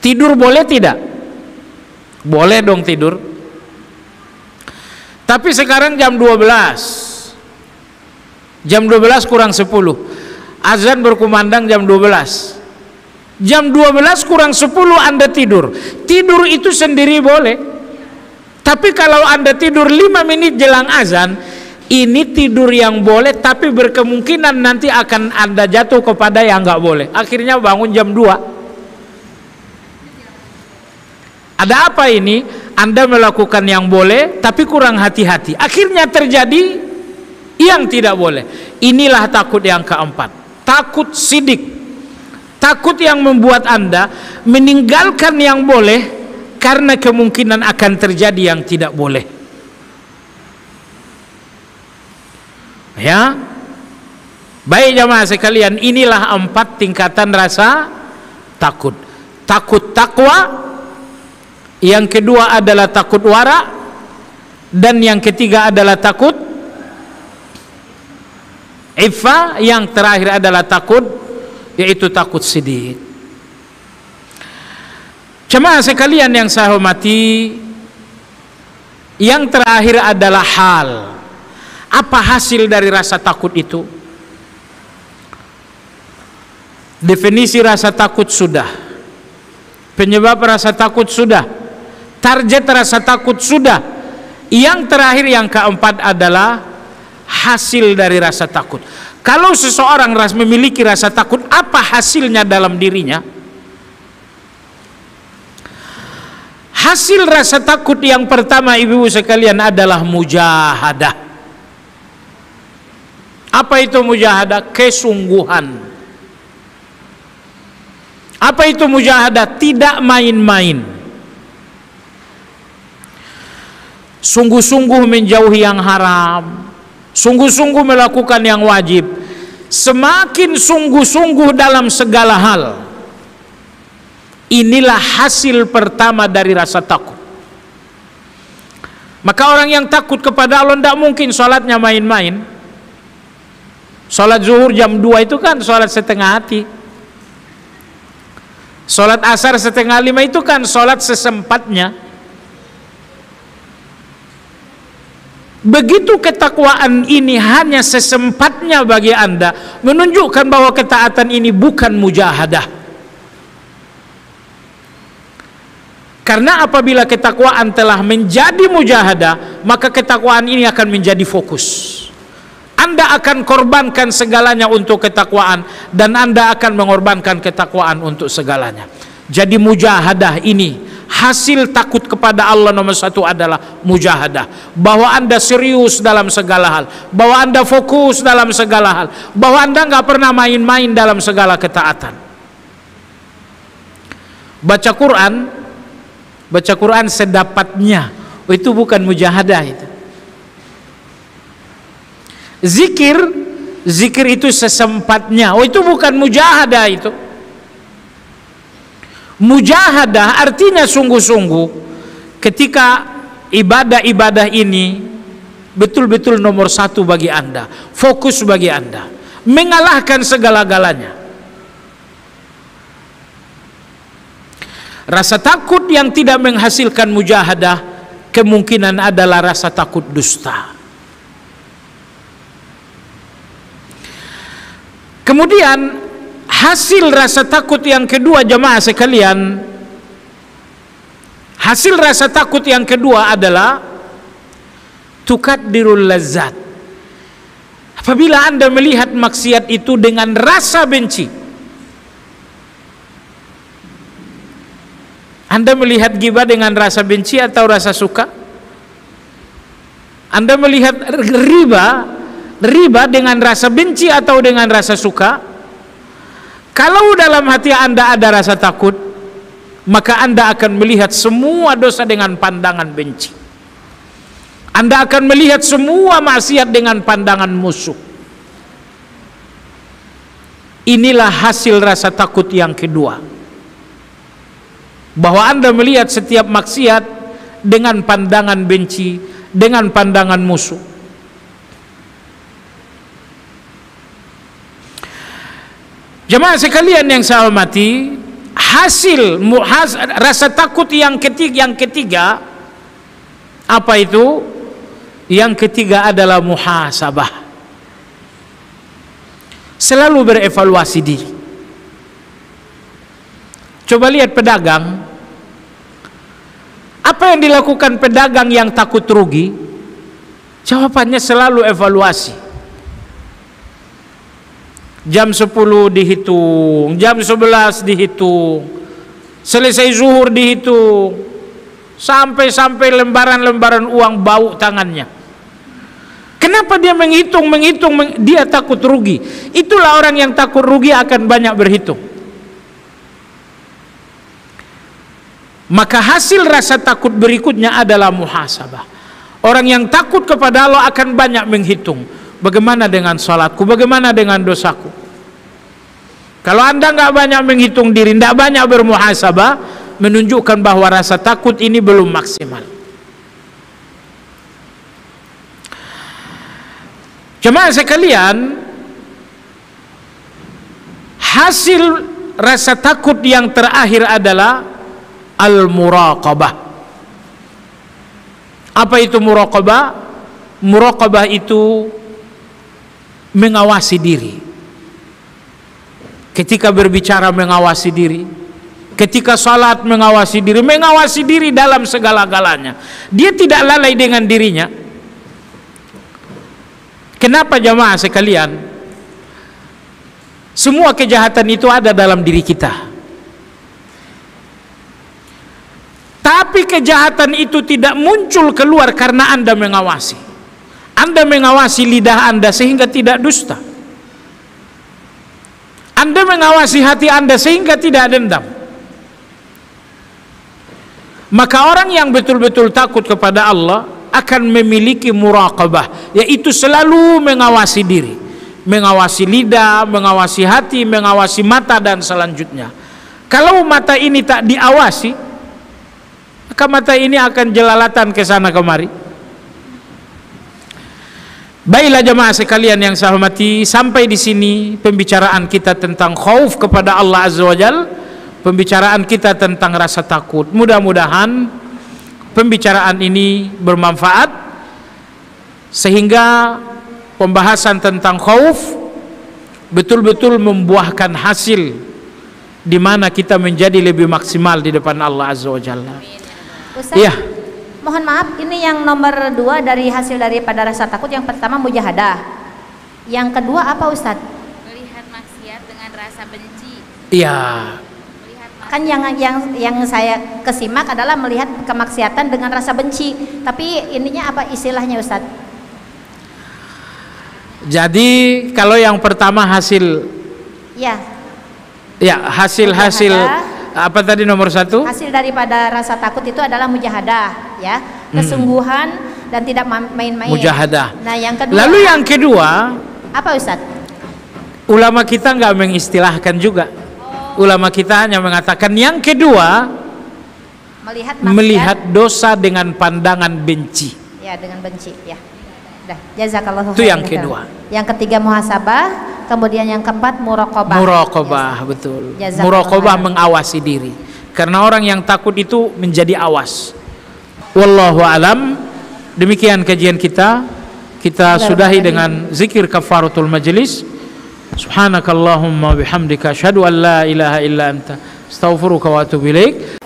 Tidur boleh tidak? Boleh dong tidur. Tapi sekarang jam 12, jam 12 kurang 10, azan berkumandang jam 12. Jam 12 kurang 10 Anda tidur. Tidur itu sendiri boleh. Tapi kalau Anda tidur 5 menit jelang azan, ini tidur yang boleh, tapi berkemungkinan nanti akan Anda jatuh kepada yang nggak boleh. Akhirnya bangun jam 2. Ada apa ini? Anda melakukan yang boleh, tapi kurang hati-hati. Akhirnya terjadi yang tidak boleh. Inilah takut yang keempat. Takut sidik. Takut yang membuat Anda meninggalkan yang boleh karena kemungkinan akan terjadi yang tidak boleh. Ya, baik jamaah sekalian, inilah 4 tingkatan rasa takut. Takut takwa, yang kedua adalah takut wara, dan yang ketiga adalah takut iffah, yang terakhir adalah takut, yaitu takut siddiq. Jemaah sekalian yang saya hormati, yang terakhir adalah hal. Apa hasil dari rasa takut itu? Definisi rasa takut sudah, penyebab rasa takut sudah, target rasa takut sudah. Yang terakhir, yang keempat adalah hasil dari rasa takut. Kalau seseorang memiliki rasa takut, apa hasilnya dalam dirinya? Hasil rasa takut yang pertama, ibu-ibu sekalian, adalah mujahadah. Apa itu mujahadah? Kesungguhan. Apa itu mujahadah? Tidak main-main. Sungguh-sungguh menjauhi yang haram, sungguh-sungguh melakukan yang wajib. Semakin sungguh-sungguh dalam segala hal, inilah hasil pertama dari rasa takut. Maka orang yang takut kepada Allah tidak mungkin sholatnya main-main. Sholat zuhur jam 2 itu kan sholat setengah hati. Sholat asar setengah 5 itu kan sholat sesempatnya. Begitu ketakwaan ini hanya sesempatnya bagi Anda, menunjukkan bahwa ketaatan ini bukan mujahadah. Karena apabila ketakwaan telah menjadi mujahadah, maka ketakwaan ini akan menjadi fokus. Anda akan korbankan segalanya untuk ketakwaan, dan Anda akan mengorbankan ketakwaan untuk segalanya. Jadi mujahadah ini, hasil takut kepada Allah nomor satu adalah mujahadah. Bahwa Anda serius dalam segala hal, bahwa Anda fokus dalam segala hal, bahwa Anda nggak pernah main-main dalam segala ketaatan. Baca Quran sedapatnya, itu bukan mujahadah itu. Zikir itu sesempatnya, itu bukan mujahadah itu. Mujahadah artinya sungguh-sungguh ketika ibadah-ibadah ini betul-betul nomor satu bagi Anda, fokus bagi Anda, mengalahkan segala-galanya. Rasa takut yang tidak menghasilkan mujahadah kemungkinan adalah rasa takut dusta. Kemudian hasil rasa takut yang kedua, jemaah sekalian, hasil rasa takut yang kedua adalah tukaddirul lazzat. Apabila Anda melihat maksiat itu dengan rasa benci, Anda melihat ghibah dengan rasa benci atau rasa suka? Anda melihat riba dengan rasa benci atau dengan rasa suka? Kalau dalam hati Anda ada rasa takut, maka Anda akan melihat semua dosa dengan pandangan benci. Anda akan melihat semua maksiat dengan pandangan musuh. Inilah hasil rasa takut yang kedua, bahwa Anda melihat setiap maksiat dengan pandangan benci, dengan pandangan musuh. Jemaah sekalian yang saya hormati, hasil rasa takut yang ketiga apa itu? Yang ketiga adalah muhasabah. Selalu berevaluasi diri. Coba lihat pedagang. Apa yang dilakukan pedagang yang takut rugi? Jawabannya selalu evaluasi. Jam 10 dihitung, jam 11 dihitung, selesai zuhur dihitung, sampai lembaran-lembaran uang bau tangannya. Kenapa dia menghitung? Dia takut rugi. Itulah orang yang takut rugi akan banyak berhitung. Maka hasil rasa takut berikutnya adalah muhasabah. Orang yang takut kepada Allah akan banyak menghitung. Bagaimana dengan salatku? Bagaimana dengan dosaku? Kalau Anda nggak banyak menghitung diri, nggak banyak bermuhasabah, menunjukkan bahwa rasa takut ini belum maksimal. Jemaah sekalian, hasil rasa takut yang terakhir adalah al-muraqabah. Apa itu muraqabah? Muraqabah itu mengawasi diri. Ketika berbicara mengawasi diri, ketika salat mengawasi diri dalam segala-galanya. Dia tidak lalai dengan dirinya. Kenapa jamaah sekalian? Semua kejahatan itu ada dalam diri kita. Tapi kejahatan itu tidak muncul keluar karena Anda mengawasi. Anda mengawasi lidah Anda sehingga tidak dusta. Anda mengawasi hati Anda sehingga tidak dendam. Maka orang yang betul-betul takut kepada Allah akan memiliki muraqabah, yaitu selalu mengawasi diri, mengawasi lidah, mengawasi hati, mengawasi mata dan selanjutnya. Kalau mata ini tak diawasi, maka mata ini akan jelalatan ke sana kemari. Baiklah jemaah sekalian yang saya hormati, sampai di sini pembicaraan kita tentang khauf kepada Allah Azza wa Jalla, pembicaraan kita tentang rasa takut. Mudah-mudahan pembicaraan ini bermanfaat sehingga pembahasan tentang khauf betul-betul membuahkan hasil di mana kita menjadi lebih maksimal di depan Allah Azza wa Jalla. Ustaz, iya. Mohon maaf, ini yang nomor 2 dari hasil daripada rasa takut. Yang pertama mujahadah, yang kedua apa Ustaz? Melihat maksiat dengan rasa benci. Iya. Kan yang saya kesimak adalah melihat kemaksiatan dengan rasa benci. Tapi ininya apa istilahnya Ustaz? Jadi kalau yang pertama hasil, Ya, hasil apa tadi nomor 1? hasil daripada rasa takut itu adalah mujahadah, ya, kesungguhan dan tidak main-main. Mujahadah. Nah, yang kedua. Lalu yang kedua, apa Ustaz? ulama kita nggak mengistilahkan juga. Ulama kita hanya mengatakan yang kedua, Melihat maksiat, melihat dosa dengan pandangan benci. ya, dengan benci, ya. Dah, jazakallahu Itu yang khairan. kedua. Yang ketiga muhasabah, kemudian yang keempat muraqabah. Muraqabah, betul. Jazakallahu Muraqabah khairan. mengawasi diri. Karena orang yang takut itu menjadi awas. Wallahu alam. Demikian kajian kita. Kita sudahi dengan zikir kafaratul majlis. Subhanakallahumma bihamdika asyhadu an la ilaha illa anta astaghfiruka wa atubu ilaik.